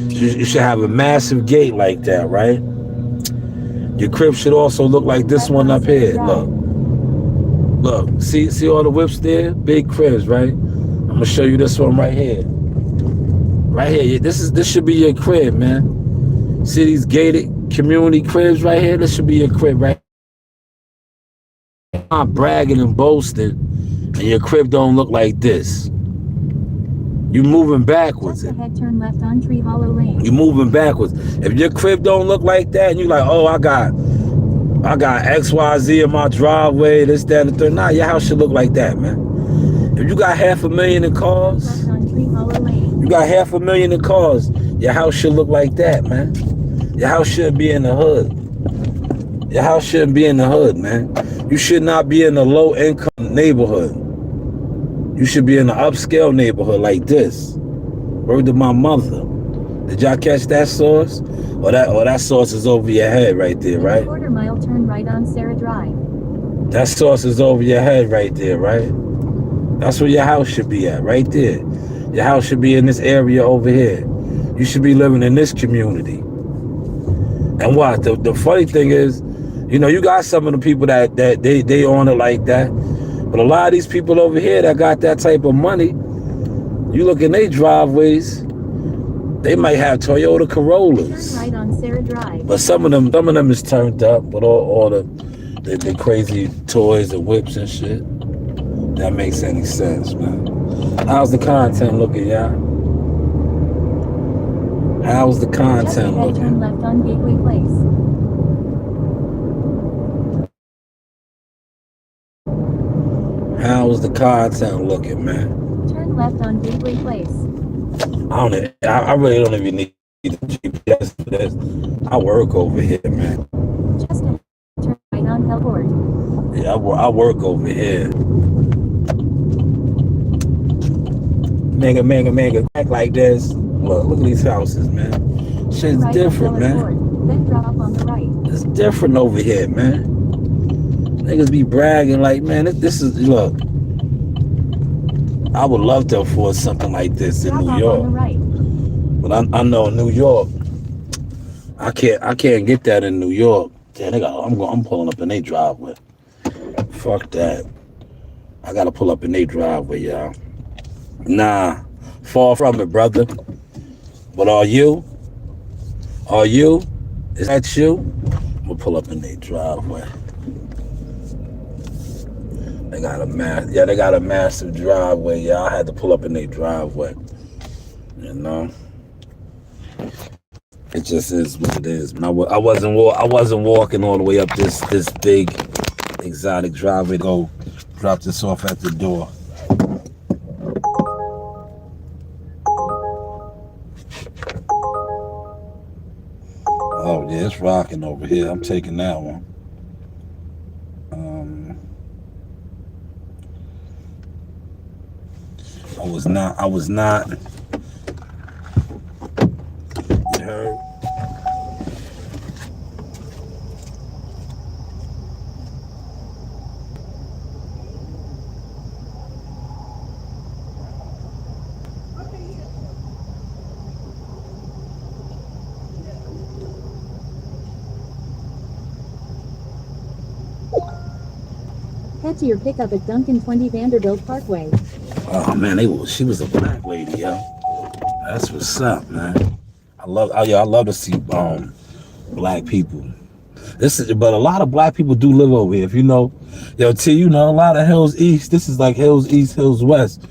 You should have a massive gate like that, right? Your crib should also look like this one up here. Look, see all the whips there? Big cribs, right? I'm gonna show you this one right here. Right here, this should be your crib, man. See these gated community cribs right here? This should be your crib, right? I'm not bragging and boasting, and your crib don't look like this. You moving backwards. Just ahead, turn left on Tree Hollow Lane. You moving backwards. If your crib don't look like that, and you like, oh, I got XYZ in my driveway, this, that, and the third. Nah, your house should look like that, man. If you got $500,000 in cars, you got $500,000 in cars, your house should look like that, man. Your house shouldn't be in the hood. Your house shouldn't be in the hood, man. You should not be in a low-income neighborhood. You should be in an upscale neighborhood like this. Word to my mother. Did y'all catch that sauce? Or that sauce is over your head right there, right? Quarter mile, turn right on Sarah Drive. That sauce is over your head right there, right? That's where your house should be at, right there. Your house should be in this area over here. You should be living in this community. And what? The funny thing is, you got some of the people that they own it like that. But a lot of these people over here that got that type of money, you look in their driveways, They might have Toyota Corollas. Turn right on Sarah Drive. But some of them is turned up with all the crazy toys and whips and shit. That makes any sense, man. How's the content looking, y'all? How's the Just content ahead, turn looking? left on Gateway Place. How's the content looking, man? Turn left on Gateway Place. I really don't even need the GPS for this. I work over here, man. Just ahead, turn right on Hellport. Yeah, I work over here. Mega, act like this. Look at these houses, man. Shit's Right different, on man. Court, then drop on the right. It's different over here, man. Niggas be bragging like, man, this is, look. I would love to afford something like this in Drop New off York. on the right. But I know in New York, I can't get that in New York. Damn, I'm pulling up in their driveway. Fuck that. I gotta pull up in their driveway, y'all. Nah, far from it, brother. But are you? Are you? Is that you? I'm gonna pull up in their driveway. They got a massive driveway, y'all. I had to pull up in their driveway. You know? It just is what it is. I wasn't walking all the way up this big exotic driveway to go drop this off at the door. Oh yeah, it's rocking over here. I'm taking that one. I was not. You heard? Head to your pickup at Duncan 20 Vanderbilt Parkway. Oh man, she was a black lady, yo. That's what's up, man. I love to see black people. But a lot of black people do live over here. If you know, yo, T, you know, a lot of Hills East. This is like Hills East, Hills West.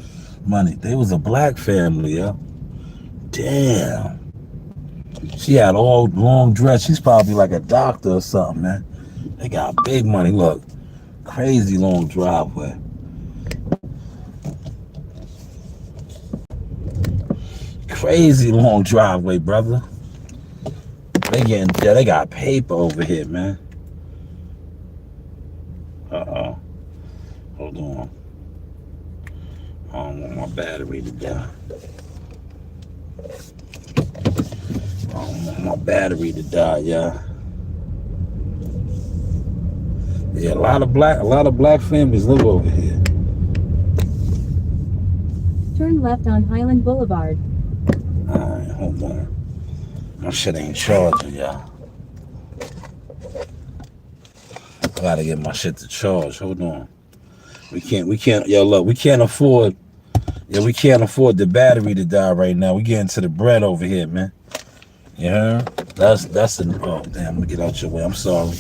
Money. They was a black family, yo. Damn. She had all long dress. She's probably like a doctor or something, man. They got big money. Look, crazy long driveway. Crazy long driveway, brother. They got paper over here, man. Uh-oh. Hold on. I don't want my battery to die. Yeah. Yeah, a lot of black families live over here. Turn left on Highland Boulevard. Alright, hold on. My shit ain't charging, y'all. I gotta get my shit to charge. Hold on. We can't afford the battery to die right now. We getting to the bread over here, man. You heard? Oh damn, let me get out your way. I'm sorry.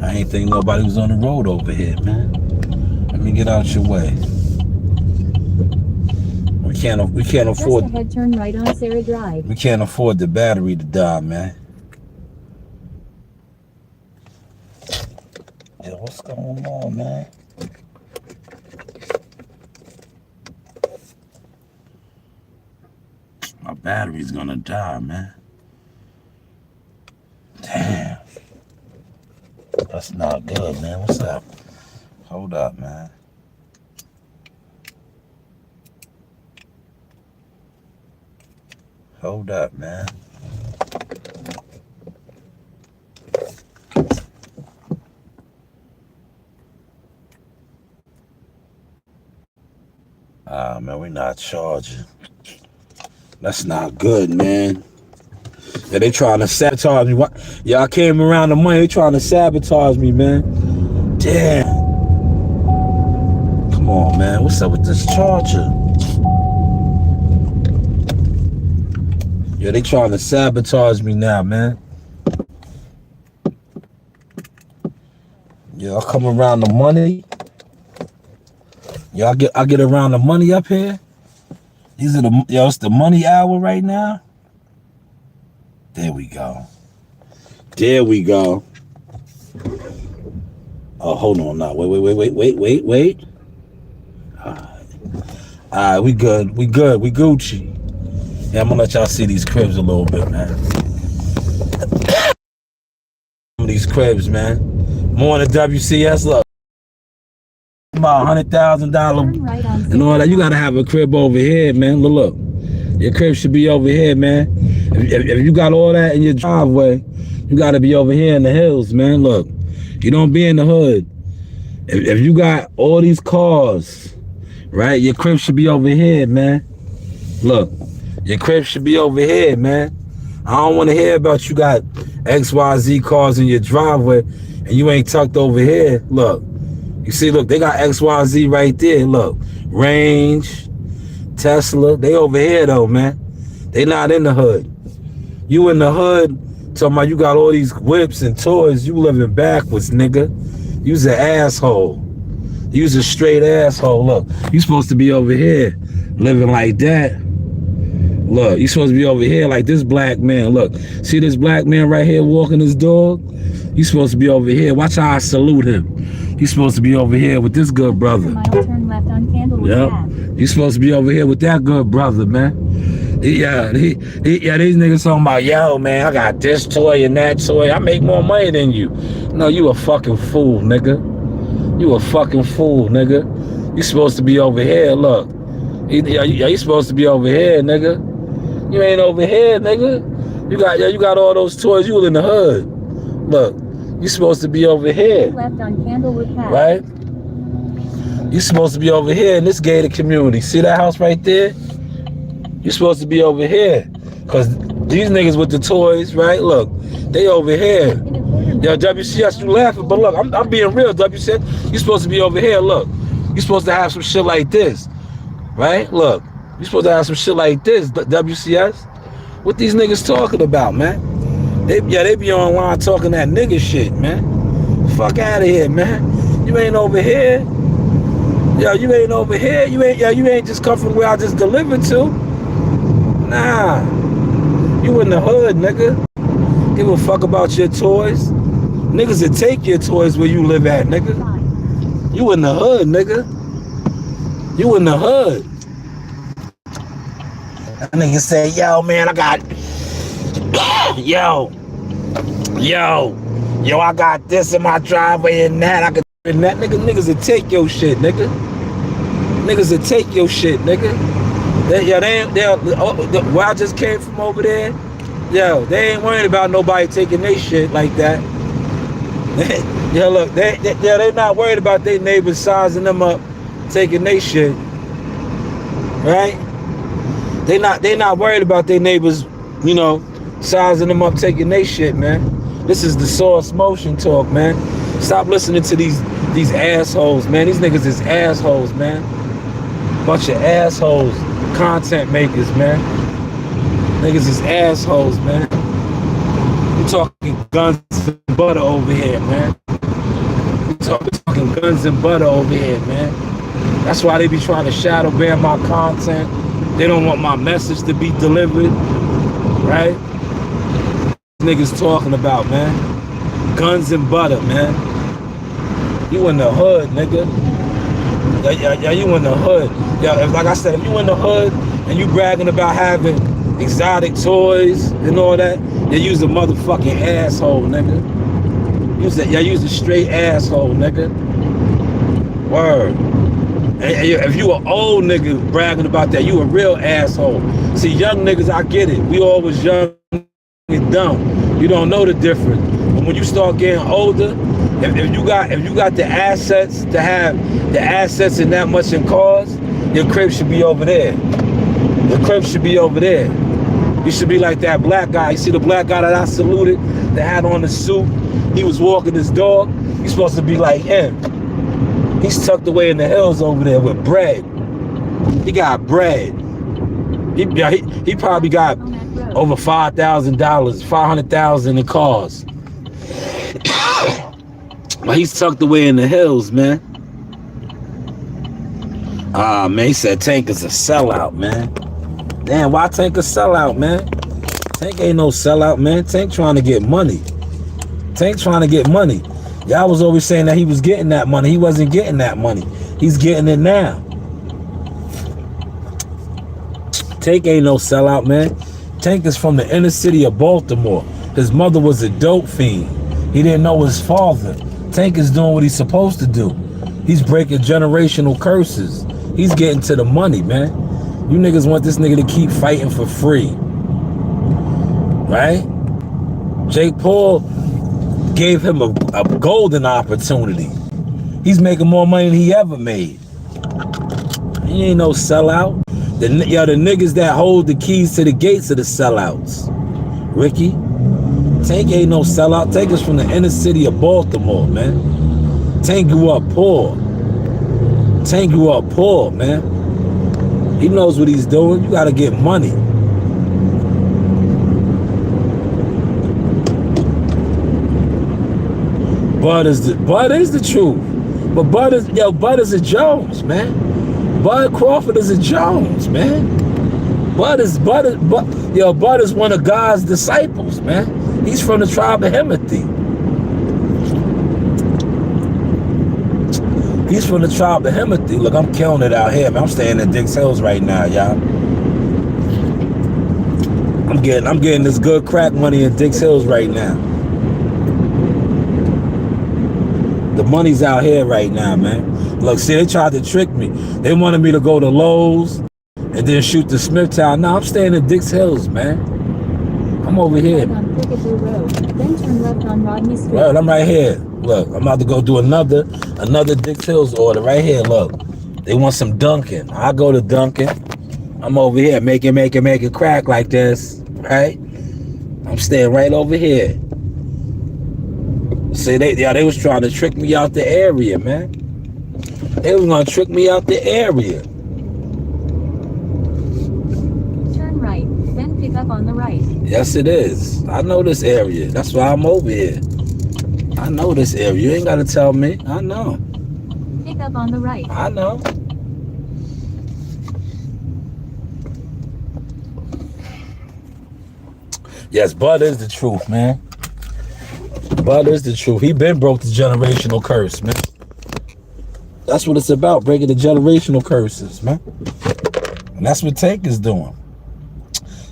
I ain't think nobody was on the road over here, man. Let me get out your way. We can't afford. Just ahead, turn right on Sarah Drive. We can't afford the battery to die, man. Yeah, what's going on, man? My battery's gonna die, man. Damn. That's not good, man. What's up? Hold up, man. Hold up, man. Man, we're not charging. That's not good, man. Yeah, they trying to sabotage me. Yeah, I came around the money. They trying to sabotage me, man. Damn. Come on, man. What's up with this charger? Yeah, they trying to sabotage me now, man. Yeah, I come around the money. Yeah, I get around the money up here. It's the money hour right now. There we go. There we go. Oh, hold on now. Wait. All right, we good. We Gucci. Yeah, I'm gonna let y'all see these cribs a little bit, man. These cribs, man. More than WCS, look. About $100,000 Right on and all that. You gotta have a crib over here, man. Look. Your crib should be over here, man. If you got all that in your driveway, you gotta be over here in the hills, man. Look, you don't be in the hood. If you got all these cars, right, your crib should be over here, man. Look, your crib should be over here, man. I don't want to hear about you got XYZ cars in your driveway and you ain't tucked over here. Look, you see, look, they got XYZ right there. Look, Range, Tesla, they over here though, man. They not in the hood. You in the hood, talking about you got all these whips and toys. You living backwards, nigga. You's an asshole. You's a straight asshole. Look, you supposed to be over here living like that. Look, you supposed to be over here like this black man. Look, see this black man right here walking his dog? You supposed to be over here. Watch how I salute him. You supposed to be over here with this good brother. Turn left on Candlewood Yep. You supposed to be over here with that good brother, man. Yeah, these niggas talking about, yo, man, I got this toy and that toy. I make more money than you. No, you a fucking fool, nigga. You a fucking fool, nigga. You supposed to be over here, look. You supposed to be over here, nigga. You ain't over here, nigga. You got all those toys. You in the hood. Look, you supposed to be over here. Left on Candlewood Path. Right? You supposed to be over here in this gated community. See that house right there? You supposed to be over here. Because these niggas with the toys, right? Look, they over here. Yo, WCS, you laughing, but look, I'm being real, WCS. You supposed to be over here, look. You supposed to have some shit like this. Right? Look, you supposed to have some shit like this, WCS. What these niggas talking about, man? They be online talking that nigga shit, man. Fuck out of here, man. You ain't over here. Yo, you ain't over here. You ain't just come from where I just delivered to. Nah. You in the hood, nigga. Give a fuck about your toys. Niggas will take your toys where you live at, nigga. You in the hood, nigga. You in the hood. That nigga say, yo, man, I got... Yo, I got this in my driveway and that. I could and that. Niggas will take your shit, nigga. Niggas will take your shit, nigga. Where I just came from over there, yo, they ain't worried about nobody taking their shit like that. Yo, look, they not worried about their neighbors sizing them up, taking their shit, right? They not worried about their neighbors, you know, sizing them up, taking their shit, man. This is the Source Motion talk, man. Stop listening to these assholes, man. These niggas is assholes, man. Bunch of assholes, content makers, man. Niggas is assholes, man. We talking guns and butter over here, man. We talking guns and butter over here, man. That's why they be trying to shadow ban my content. They don't want my message to be delivered, right? Niggas talking about, man. Guns and butter, man. You in the hood, nigga. Yeah, you in the hood. Yeah, like I said, if you in the hood and you bragging about having exotic toys and all that, you's a motherfucking asshole, nigga. You's a straight asshole, nigga. Word. And if you an old nigga bragging about that, you a real asshole. See, young niggas, I get it. We all was young and dumb. You don't know the difference. But when you start getting older, if you got the assets to have the assets and that much in cars, your crib should be over there. Your crib should be over there. You should be like that black guy. You see the black guy that I saluted, that had on the suit? He was walking his dog. You're supposed to be like him. He's tucked away in the hills over there with bread. He got bread. He probably got Over $5,000, 500,000 in cars. But he's tucked away in the hills, man. Man, he said Tank is a sellout, man. Damn, why Tank a sellout, man? Tank ain't no sellout, man. Tank trying to get money. Tank trying to get money. Y'all was always saying that he was getting that money. He wasn't getting that money. He's getting it now. Tank ain't no sellout, man. Tank is from the inner city of Baltimore. His mother was a dope fiend. He didn't know his father. Tank is doing what he's supposed to do. He's breaking generational curses. He's getting to the money, man. You niggas want this nigga to keep fighting for free. Right? Jake Paul gave him a golden opportunity. He's making more money than he ever made. He ain't no sellout. The niggas that hold the keys to the gates are the sellouts. Ricky, Tank ain't no sellout. Tank is from the inner city of Baltimore, man. Tank grew up poor. Tank grew up poor, man. He knows what he's doing. You gotta get money. Bud is the truth. But Bud is a Jones, man. Bud Crawford is a Jones, man. Bud is one of God's disciples, man. He's from the tribe of Himothy. He's from the tribe of Himothy. Look, I'm killing it out here, man. I'm staying in Dix Hills right now, y'all. I'm getting this good crack money in Dix Hills right now. The money's out here right now, man. Look, see, they tried to trick me. They wanted me to go to Lowe's and then shoot the Smithtown. No, I'm staying in Dix Hills, man. I'm over here. Right on Cricketoo Road, then turn left on Rodney Street. Right, I'm right here. Look, I'm about to go do another Dix Hills order right here. Look, they want some Dunkin'. I go to Dunkin'. I'm over here making crack like this, right? I'm staying right over here. See, they was trying to trick me out the area, man. They was gonna trick me out the area. Turn right, then pick up on the right. Yes, it is. I know this area. That's why I'm over here. I know this area. You ain't gotta tell me. I know. Pick up on the right. I know. Yes, Bud is the truth, man. Bud is the truth. He been broke the generational curse, man. That's what it's about, breaking the generational curses, man. And that's what Tank is doing.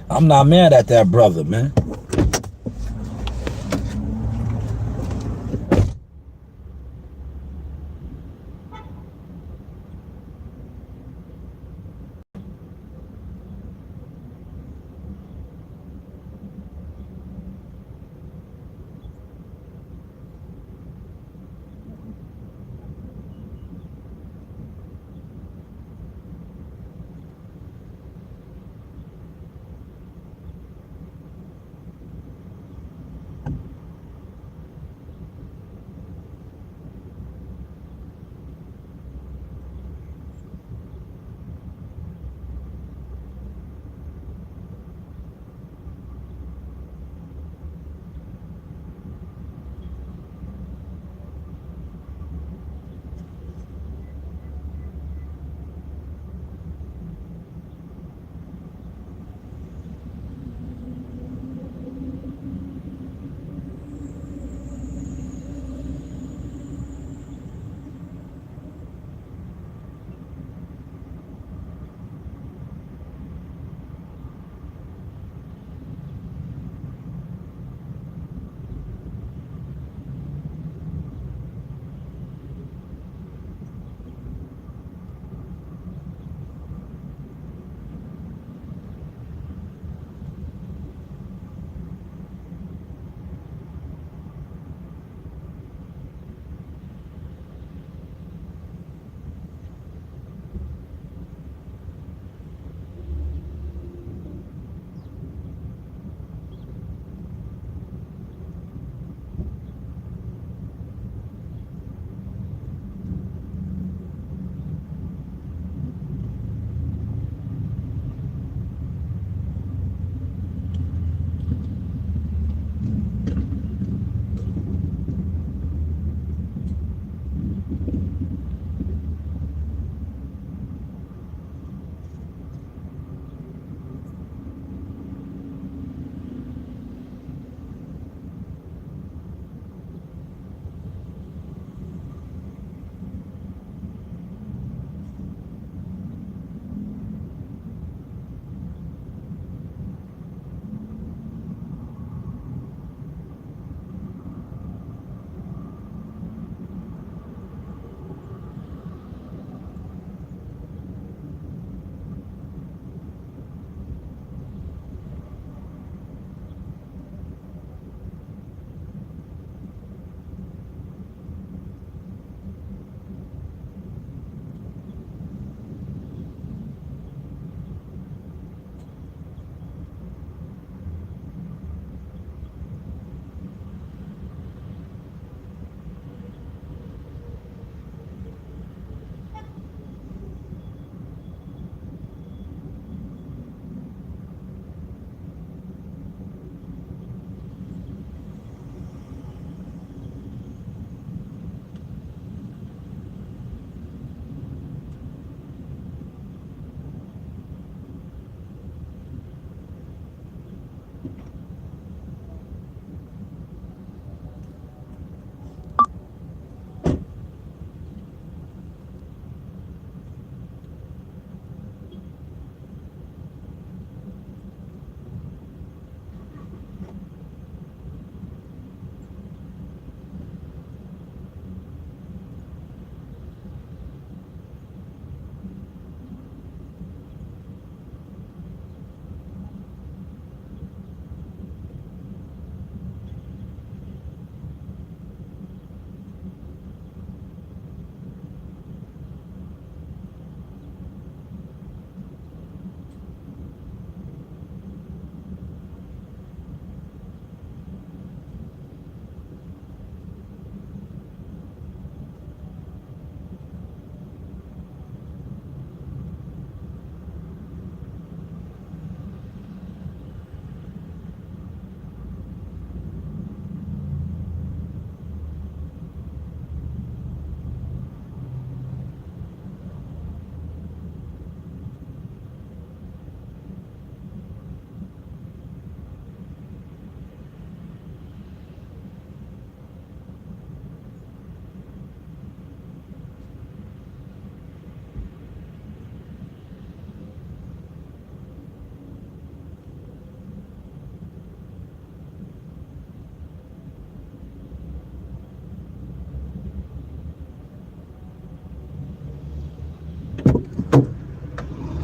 I'm not mad at that brother, man.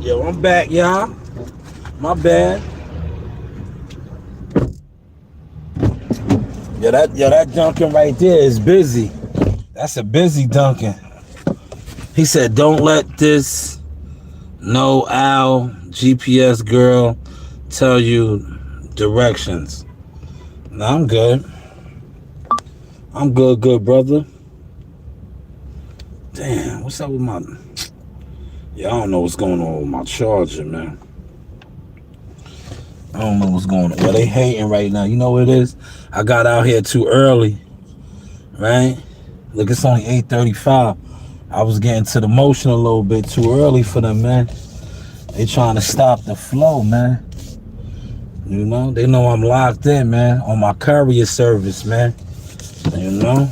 Yo, I'm back, y'all. My bad. That Dunkin' right there is busy. That's a busy Dunkin'. He said, don't let this no owl GPS girl tell you directions. Nah, I'm good. I'm good, brother. Damn, what's up with my... Yeah, I don't know what's going on with my charger, man. I don't know what's going on. Well, they hating right now. You know what it is? I got out here too early, right? Look, it's only 8:35. I was getting to the motion a little bit too early for them, man. They trying to stop the flow, man. You know, they know I'm locked in, man, on my courier service, man. You know,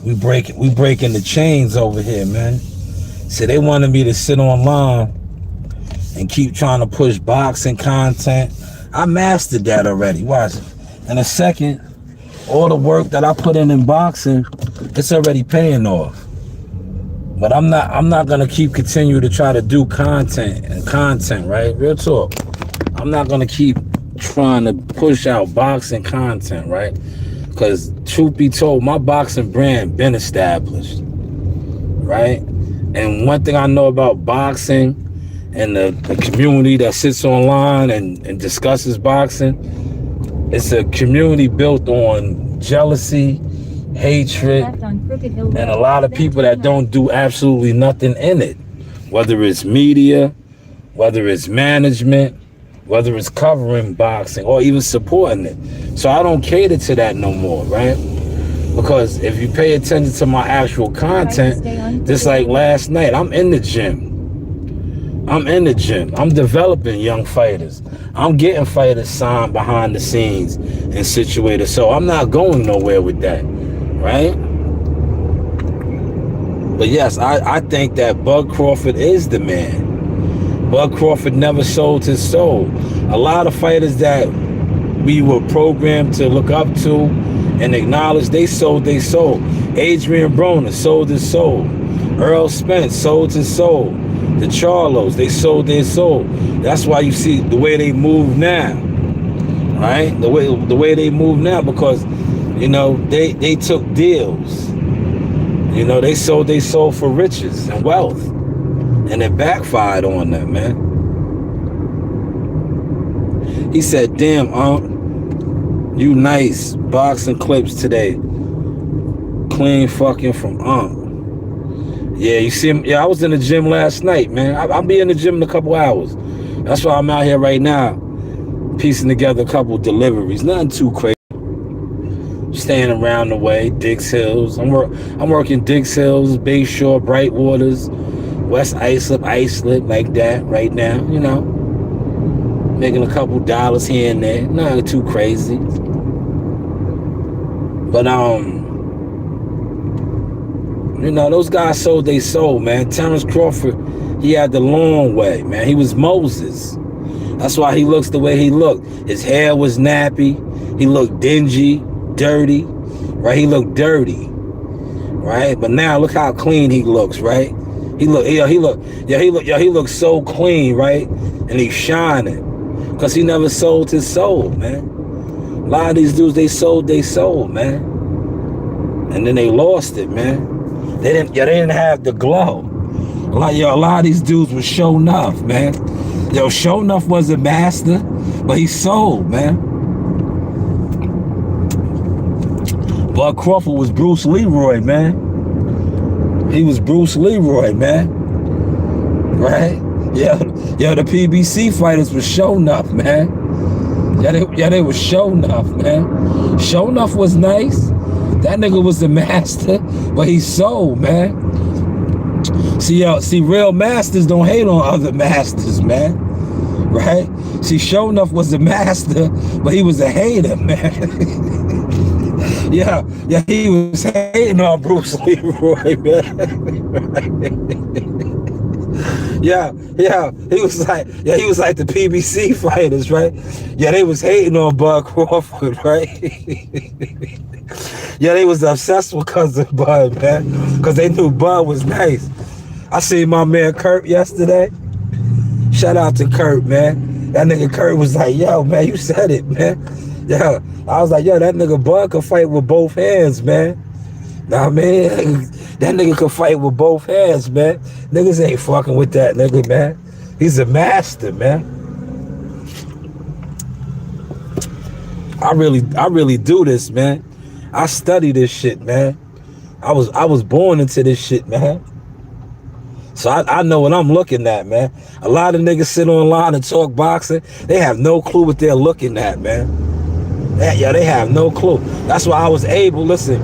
we breaking the chains over here, man. So they wanted me to sit online and keep trying to push boxing content. I mastered that already. Watch. In a second, all the work that I put in boxing, it's already paying off. But I'm not gonna continue to try to do content, right? Real talk. I'm not gonna keep trying to push out boxing content, right? Because truth be told, my boxing brand been established, right? And one thing I know about boxing and the community that sits online and discusses boxing, it's a community built on jealousy, hatred, and a lot of people that don't do absolutely nothing in it. Whether it's media, whether it's management, whether it's covering boxing or even supporting it. So I don't cater to that no more, right? Because if you pay attention to my actual content, just like last night, I'm in the gym. I'm developing young fighters. I'm getting fighters signed behind the scenes and situated. So I'm not going nowhere with that, right? But yes, I think that Bud Crawford is the man. Bud Crawford never sold his soul. A lot of fighters that we were programmed to look up to and acknowledge, they sold their soul. Adrian Broner sold his soul. Earl Spence sold his soul. The Charlos, they sold their soul. That's why you see the way they move now, right? The way they move now, because, you know, they took deals. You know, they sold their soul for riches and wealth, and it backfired on them, man. He said, damn, you nice boxing clips today. Clean fucking from Yeah, you see him. Yeah, I was in the gym last night, man. I'll be in the gym in a couple hours. That's why I'm out here right now, piecing together a couple deliveries. Nothing too crazy. Staying around the way, Dix Hills. I'm working Dix Hills, Bayshore, Brightwaters, West Islip, like that right now, you know. Making a couple dollars here and there. Nothing too crazy. But, you know, those guys sold their soul, man. Terrence Crawford, he had the long way, man. He was Moses. That's why he looks the way he looked. His hair was nappy. He looked dingy, dirty, right? He looked dirty, right? But now look how clean he looks, right? He looks so clean, right? And he's shining because he never sold his soul, man. A lot of these dudes, they sold their soul, man, and then they lost it, man. They didn't have the glow. A lot of these dudes were show enough, man. Yo, show enough was a master, but he sold, man. Bud Crawford was Bruce Leroy, man. He was Bruce Leroy, man. Right? Yeah, the PBC fighters were show enough, man. They were show enough, man. Show enough was nice. That nigga was the master, but he sold, man. See, real masters don't hate on other masters, man. Right? See, Show Enough was the master, but he was a hater, man. yeah, he was hating on Bruce Leroy, man. Yeah, he was like the PBC fighters, right? Yeah, they was hating on Bud Crawford, right? Yeah, they was obsessed with cousin Bud, man, because they knew Bud was nice. I seen my man Kurt yesterday. Shout out to Kurt, man. That nigga Kurt was like, yo, man, you said it, man. Yeah, I was like, yo, that nigga Bud could fight with both hands, man. Nah, man, that nigga could fight with both hands, man. Niggas ain't fucking with that nigga, man. He's a master, man. I really do this, man. I study this shit, man. I was born into this shit, man. So I know what I'm looking at, man. A lot of niggas sit online and talk boxing. They have no clue what they're looking at, man. They have no clue. That's why I was able, listen,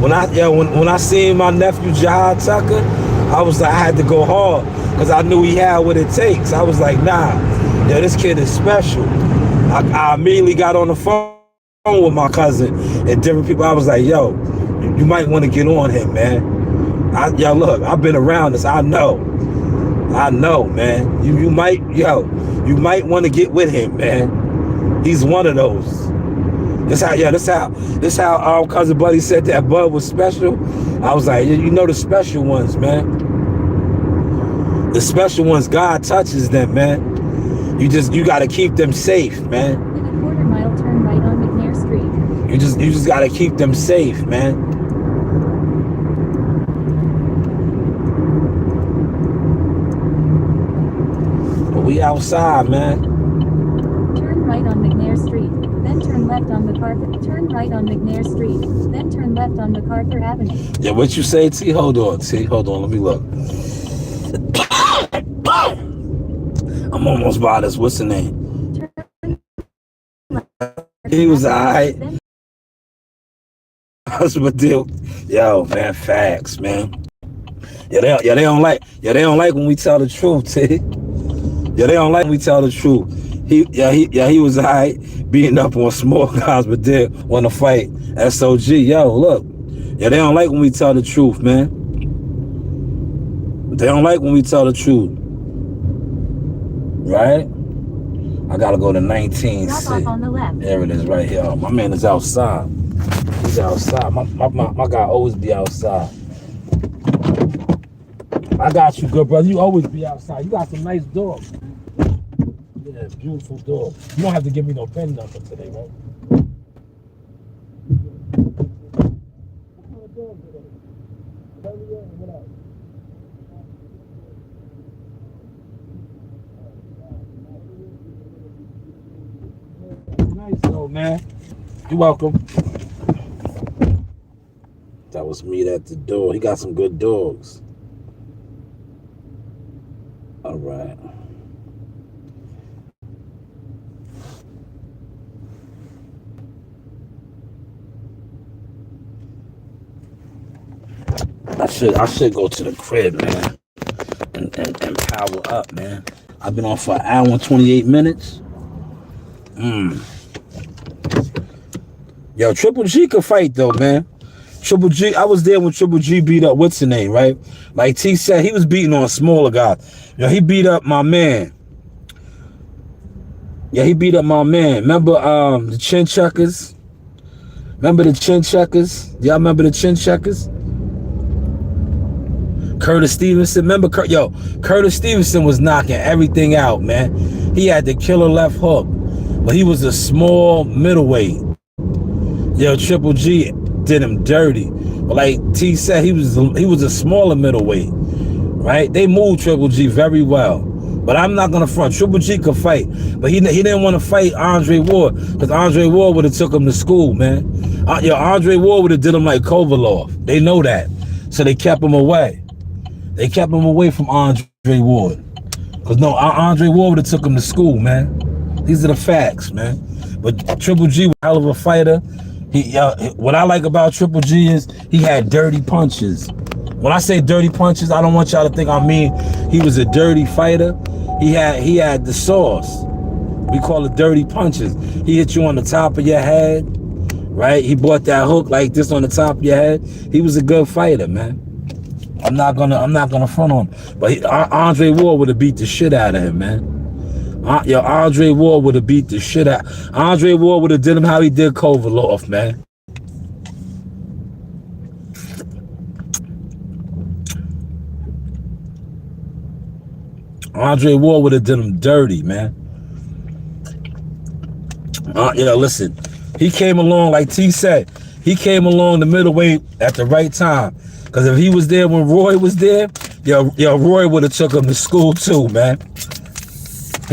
when I seen my nephew Jahad Tucker, I was like, I had to go hard because I knew he had what it takes. I was like, nah, this kid is special. I immediately got on the phone with my cousin and different people. I was like, yo, you might want to get on him, man. Look, I've been around this. I know, man. You might want to get with him, man. He's one of those. This how our cousin Buddy said that Bud was special. I was like, you know the special ones, man. The special ones, God touches them, man. You got to keep them safe, man. In a quarter mile, turn right on McNair Street. You just got to keep them safe, man. But we outside, man. Turn right on McNair Street. Then turn left on MacArthur. Turn right on McNair Street. Then turn left on MacArthur Avenue. Yeah, what you say, T? Hold on, T. Hold on, let me look. I'm almost by this. What's the name? He was alright. Yo, man, facts, man. They don't like when we tell the truth, T. Yeah, they don't like when we tell the truth. He was alright beating up on small guys, but did want to fight SOG. Yo, look. Yeah, they don't like when we tell the truth, man. They don't like when we tell the truth. Right? I gotta go to 19. Drop off on the left. There it is, right here. Oh, my man is outside. He's outside. My guy always be outside. I got you, good brother. You always be outside. You got some nice dogs. Yeah, beautiful dog. You don't have to give me no pen number today, right? What kind of dog is it? Courier or what else? Nice though, man. You're welcome. That was me at the door. He got some good dogs. All right. I should go to the crib, man, and power up, man. I've been on for an hour and 28 minutes. Yo, Triple G could fight though, man. Triple G, I was there when Triple G beat up what's the name, right? Like T said, he was beating on smaller guys. Yo, he beat up my man. Yeah, he beat up my man. Remember the chin checkers? Remember the chin checkers? Y'all remember the chin checkers? Curtis Stevenson, remember Curtis Stevenson was knocking everything out, man. He had the killer left hook, but he was a small middleweight. Yo, Triple G did him dirty. But like T said, he was a smaller middleweight, right? They moved Triple G very well. But I'm not gonna front. Triple G could fight, but he didn't want to fight Andre Ward because Andre Ward would have took him to school, man. Andre Ward would have did him like Kovalov. They know that, so they kept him away. They kept him away from Andre Ward. Because no, Andre Ward would have took him to school, man. These are the facts, man. But Triple G was a hell of a fighter. What I like about Triple G is he had dirty punches. When I say dirty punches, I don't want y'all to think I mean he was a dirty fighter. He had the sauce. We call it dirty punches. He hit you on the top of your head, right? He brought that hook like this on the top of your head. He was a good fighter, man. I'm not gonna front on him. But Andre Ward would have beat the shit out of him, man. Andre Ward would have beat the shit out. Andre Ward would have did him how he did Kovalov, man. Andre Ward would have done him dirty, man. Listen, he came along, like T said, he came along the middleweight at the right time. Because if he was there when Roy was there, Roy would have took him to school too, man.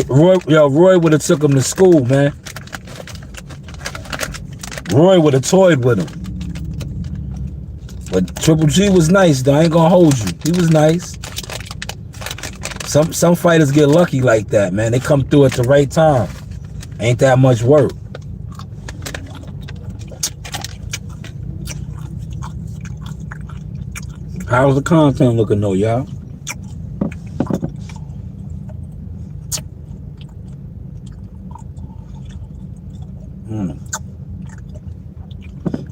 Roy would have took him to school, man. Roy would have toyed with him. But Triple G was nice, though. I ain't gonna hold you. He was nice. Some fighters get lucky like that, man. They come through at the right time. Ain't that much work. How's the content looking though, y'all?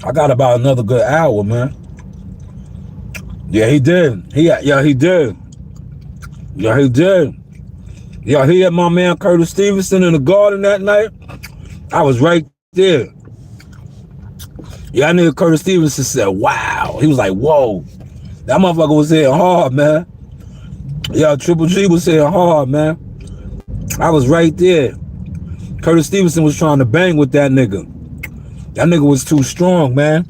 I got about another good hour, man. Yeah, he did. He did. Yeah, he did. Yeah, he had my man Curtis Stevenson in the garden that night. I was right there. Yeah, I nigga Curtis Stevenson said, wow. He was like, whoa. That motherfucker was hitting hard, man. Yeah, Triple G was hitting hard, man. I was right there. Curtis Stevenson was trying to bang with that nigga. That nigga was too strong, man.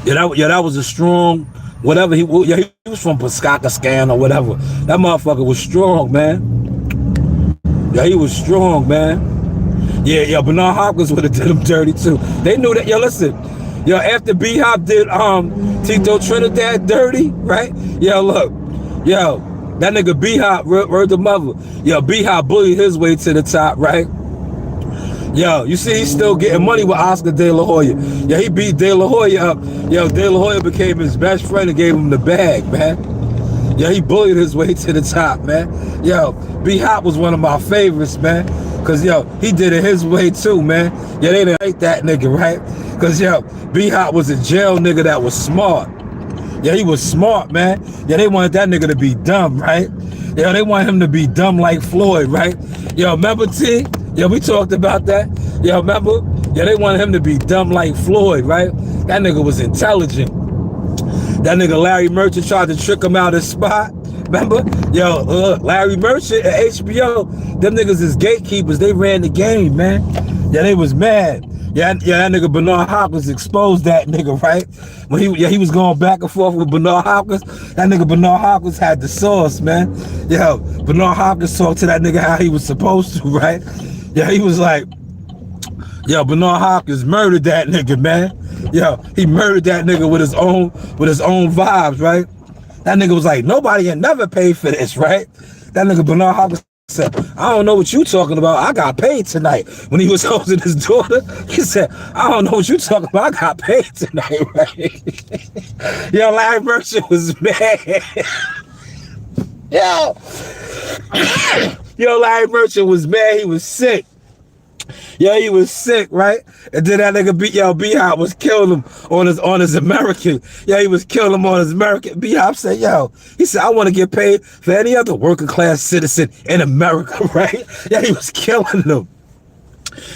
Yeah, that was a strong, whatever he was from Paskakistan or whatever. That motherfucker was strong, man. Yeah, he was strong, man. Yeah, Bernard Hopkins would have did him dirty too. They knew that. Yo, listen. Yo, after B-Hop did Tito Trinidad dirty, right? Yo, look. Yo, that nigga B-Hop, word the mother. Yo, B-Hop bullied his way to the top, right? Yo, you see he's still getting money with Oscar De La Hoya. Yeah, he beat De La Hoya up. Yo, De La Hoya became his best friend and gave him the bag, man. Yeah, he bullied his way to the top, man. Yo, B-Hop was one of my favorites, man. Cause yo, he did it his way too, man. Yeah, they didn't like that nigga, right? Cause yo, B-Hop was a jail nigga that was smart. Yeah, he was smart, man. Yeah, they wanted that nigga to be dumb, right? Yo, they want him to be dumb like Floyd, right? Yo, remember T? Yeah, we talked about that. Yeah, remember? Yeah, they wanted him to be dumb like Floyd, right? That nigga was intelligent. That nigga Larry Merchant tried to trick him out his spot. Remember? Yo, Larry Merchant at HBO, them niggas is gatekeepers. They ran the game, man. Yeah, they was mad. Yeah, that nigga Bernard Hopkins exposed that nigga, right? When he was going back and forth with Bernard Hopkins, that nigga Bernard Hopkins had the sauce, man. Yo, Bernard Hopkins talked to that nigga how he was supposed to, right? Yeah, he was like, yo, Bernard Hopkins murdered that nigga, man. Yo, he murdered that nigga with his own vibes, right? That nigga was like, nobody had never paid for this, right? That nigga Bernard Hopkins said, I don't know what you talking about. I got paid tonight. When he was hosting his daughter, he said, I don't know what you talking about. I got paid tonight, right? Yo, Larry Merchant was mad. Yo, Larry Merchant was mad. He was sick. Yeah, he was sick, right? And then that nigga B-Hop was killing him on his American. Yeah, he was killing him on his American. B-Hop said, he said, I want to get paid for any other working class citizen in America, right? Yeah, he was killing them.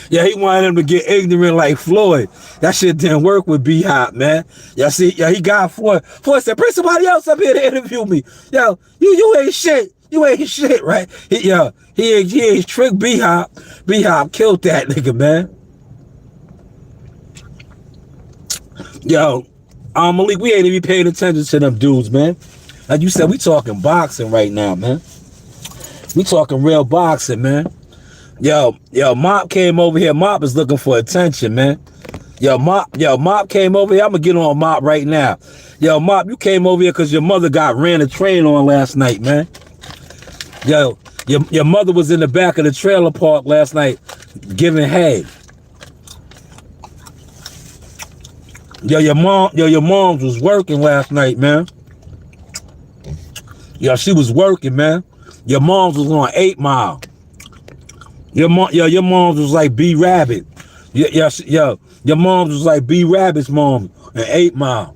Yeah, he wanted him to get ignorant like Floyd. That shit didn't work with B-Hop, man. Yeah, see, yeah, he got Floyd. Floyd said, bring somebody else up here to interview me. Yo, you ain't shit. You ain't shit, right? He ain't tricked B-Hop. B-Hop killed that nigga, man. Yo, Malik, we ain't even paying attention to them dudes, man. Like you said, we talking boxing right now, man. We talking real boxing, man. Yo, Mop came over here. Mop is looking for attention, man. Mop came over here. I'm gonna get on Mop right now. Yo, Mop, you came over here because your mother got ran a train on last night, man. Yo, your mother was in the back of the trailer park last night giving head. Yo, your mom was working last night, man. Yo, she was working, man. Your mom's was on 8 Mile. Your mom's was like B Rabbit. Your mom's was like B Rabbit's mom in 8 Mile.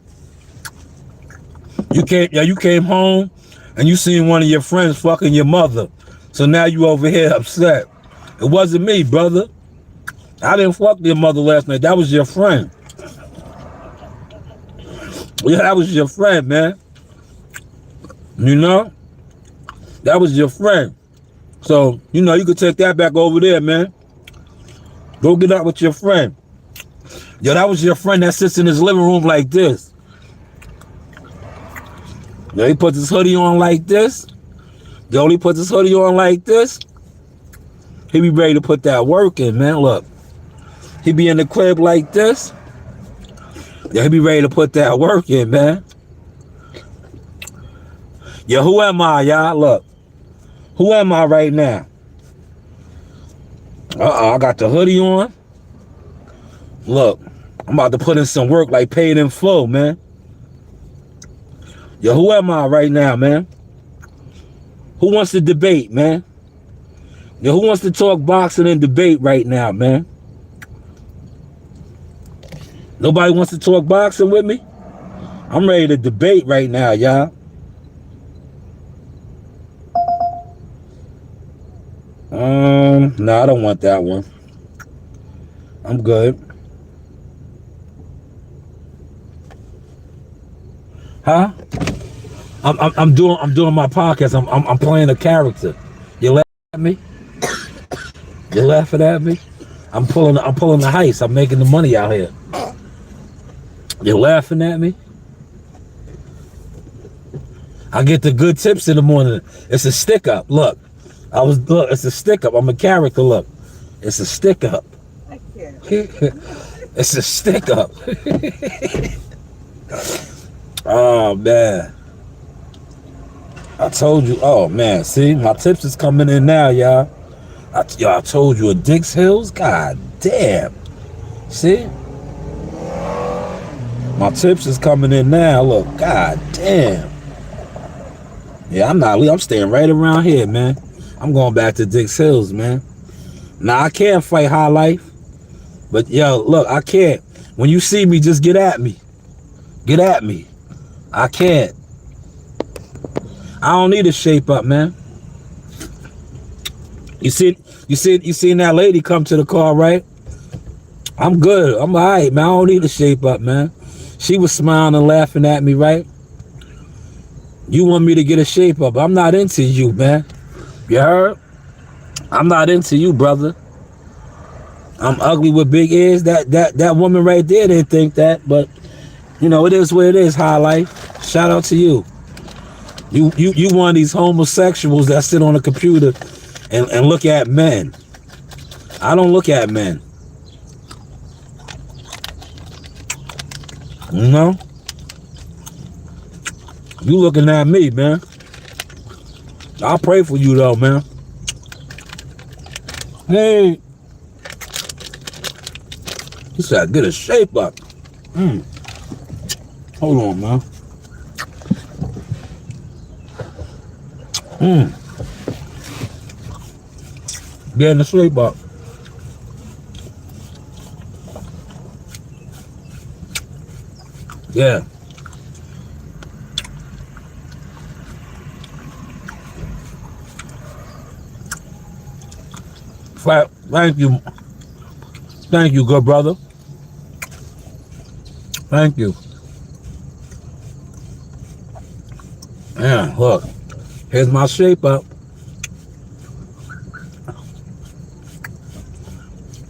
You came home and you seen one of your friends fucking your mother. So now you over here upset. It wasn't me, brother. I didn't fuck your mother last night. That was your friend. Yeah, that was your friend, man. You know? That was your friend. So, you could take that back over there, man. Go get out with your friend. Yo, that was your friend that sits in his living room like this. Yo, he puts his hoodie on like this. Yo, he puts his hoodie on like this. He be ready to put that work in, man. Look. He be in the crib like this. Yo, he be ready to put that work in, man. Yo, who am I, y'all? Look. Who am I right now? I got the hoodie on. Look, I'm about to put in some work like paid in full, man. Yo, who am I right now, man? Who wants to debate, man? Yo, who wants to talk boxing and debate right now, man? Nobody wants to talk boxing with me? I'm ready to debate right now, y'all. No, I don't want that one. I'm good. Huh? I'm doing my podcast. I'm playing a character. You laughing at me? You laughing at me? I'm pulling the heist. I'm making the money out here. You laughing at me? I get the good tips in the morning. It's a stick up. Look, it's a stick up. I'm a character. Look, it's a stick up. I can't. It's a stick up. Oh man, I told you. Oh man, see, my tips is coming in now, y'all. I told you, a Dix Hills. God damn. See, my tips is coming in now. Look, god damn. Yeah, I'm staying right around here, man. I'm going back to Dix Hills, man. Now, I can't fight high life. But, yo, look, I can't. When you see me, just get at me. Get at me. I can't. I don't need to shape up, man. You seen that lady come to the car, right? I'm good. I'm all right, man. I don't need to shape up, man. She was smiling and laughing at me, right? You want me to get a shape up. I'm not into you, man. You heard? I'm not into you, brother. I'm ugly with big ears. That woman right there didn't think that, but it is what it is, high life. Shout out to you. You one of these homosexuals that sit on a computer and look at men. I don't look at men. You looking at me, man. I'll pray for you though, man. Hey. He said, get a shape up. Hold on, man. Getting the shape up. Yeah. Thank you. Thank you, good brother. Thank you. Yeah, look. Here's my shape up.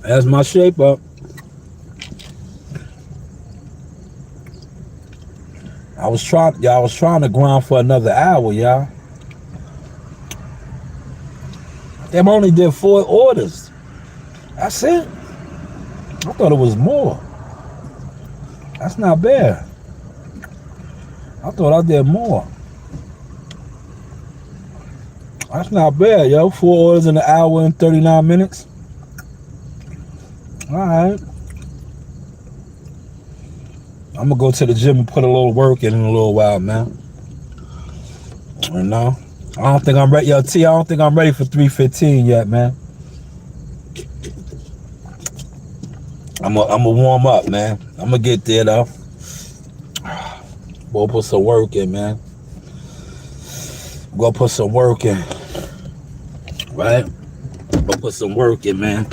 There's my shape up. I was trying to grind for another hour, y'all. Them only did 4 orders. That's it. I thought it was more. That's not bad. I thought I did more. That's not bad, yo. 4 orders in an hour and 39 minutes. All right. I'm gonna go to the gym and put a little work in a little while, man. I don't think I'm ready. Yo, T, I don't think I'm ready for 315 yet, man. I'm gonna warm up, man. I'm gonna get there though. We'll put some work in, man. Go put some work in. Right? Go put some work in, man.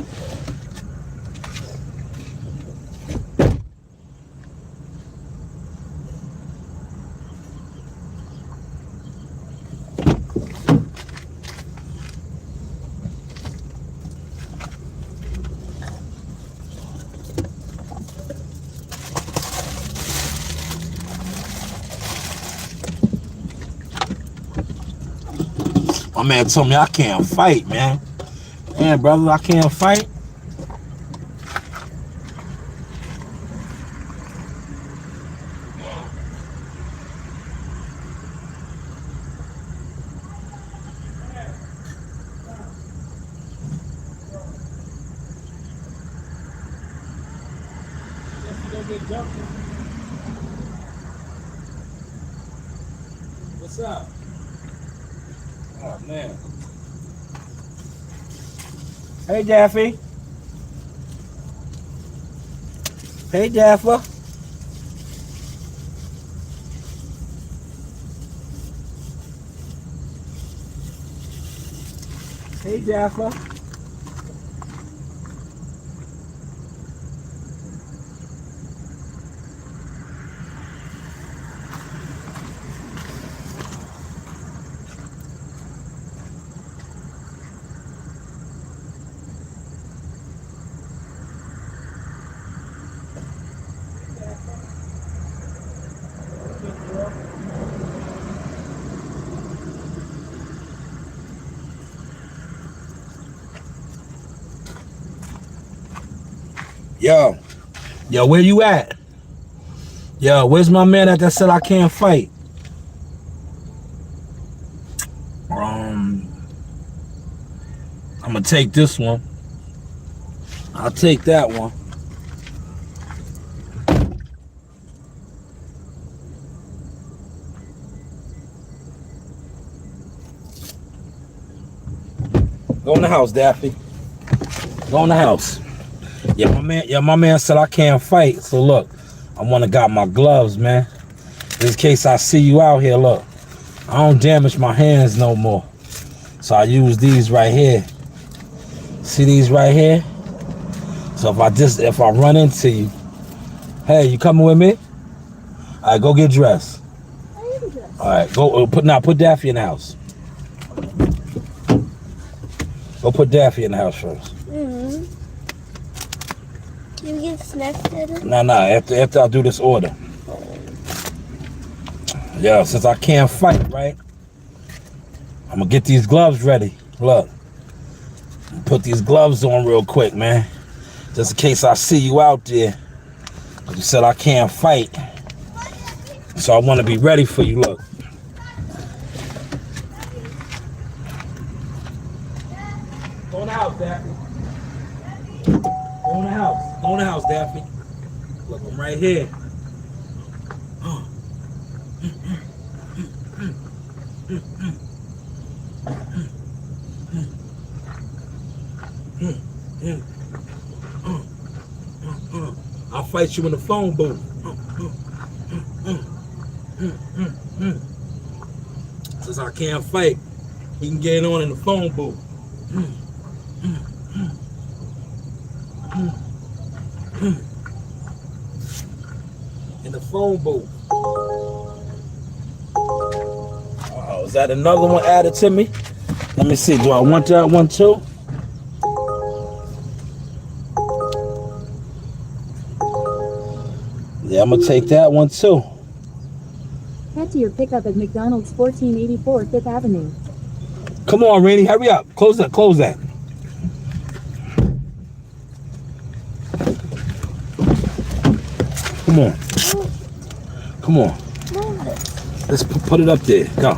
My man told me I can't fight, man. Man, brother, I can't fight. What's up? Oh, man. Hey, Daffy. Hey, Daffa. Hey, Daffa. Yo, where you at? Yo, where's my man at that said I can't fight? I'm gonna take this one. I'll take that one. Go in the house, Daffy. Go in the house. My man said I can't fight. So look, I wanna got my gloves, man. Just in case I see you out here, look. I don't damage my hands no more. So I use these right here. See these right here? So if I run into you, hey, you coming with me? All right, go get dressed. All right, go put Daffy in the house. Go put Daffy in the house first. Mm-hmm. You get snacks, Daddy? Nah. After I do this order. Yeah, since I can't fight, right? I'm gonna get these gloves ready. Look, put these gloves on real quick, man. Just in case I see you out there. You said I can't fight, so I want to be ready for you. Look. Go in the house, Daffy. Go in the house. Go in the house, Daffy. Look, I'm right here. I'll fight you in the phone booth. Since I can't fight, we can get on in the phone booth. In the phone booth. Oh, is that another one added to me? Let me see. Do I want that one too? Yeah, I'm gonna take that one too. Head to your pickup at McDonald's 1484 5th Avenue. Come on, Rainy, hurry up. Close that. Come on. Let's put it up there. Go.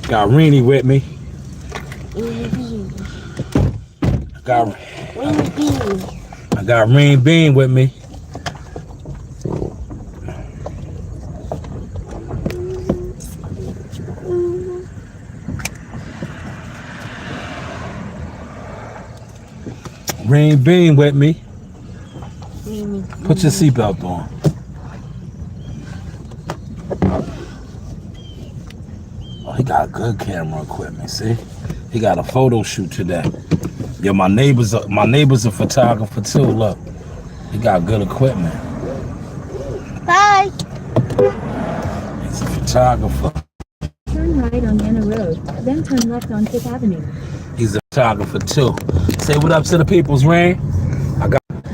Got Rainy with me. I got Rain Bean with me. Rain Bean with me. Put your seatbelt on. Oh, he got good camera equipment, see? He got a photo shoot today. Yo, my neighbor's a photographer too, look. He got good equipment. Bye. He's a photographer. Turn right on Anna Road, then turn left on 5th Avenue. He's a photographer too. Say what up to the peoples, Rain.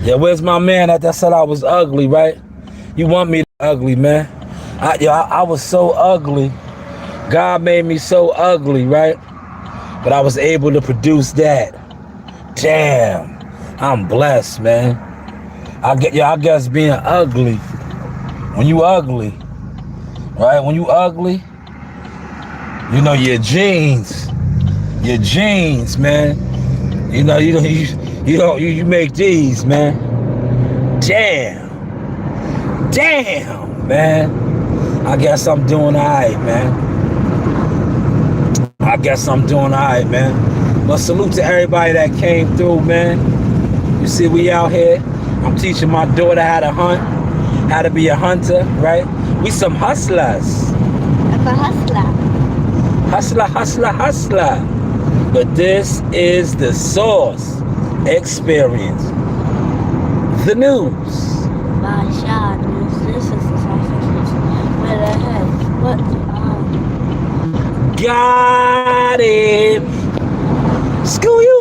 Yeah, where's my man that said I was ugly, right? You want me to be ugly, man? I was so ugly. God made me so ugly, right? but I was able to produce that. Damn, I'm blessed, man. I guess being ugly, when you ugly, right? When you ugly, you know your genes, man. You know you make these, man. Damn, man. I guess I'm doing alright, man. But salute to everybody that came through, man. You see, we out here. I'm teaching my daughter how to hunt, how to be a hunter, right? We some hustlers. I'm a hustler. Hustler. But this is the Source Experience. The news. My shot is this is the sausage. Where the heck? What? Got it. School you.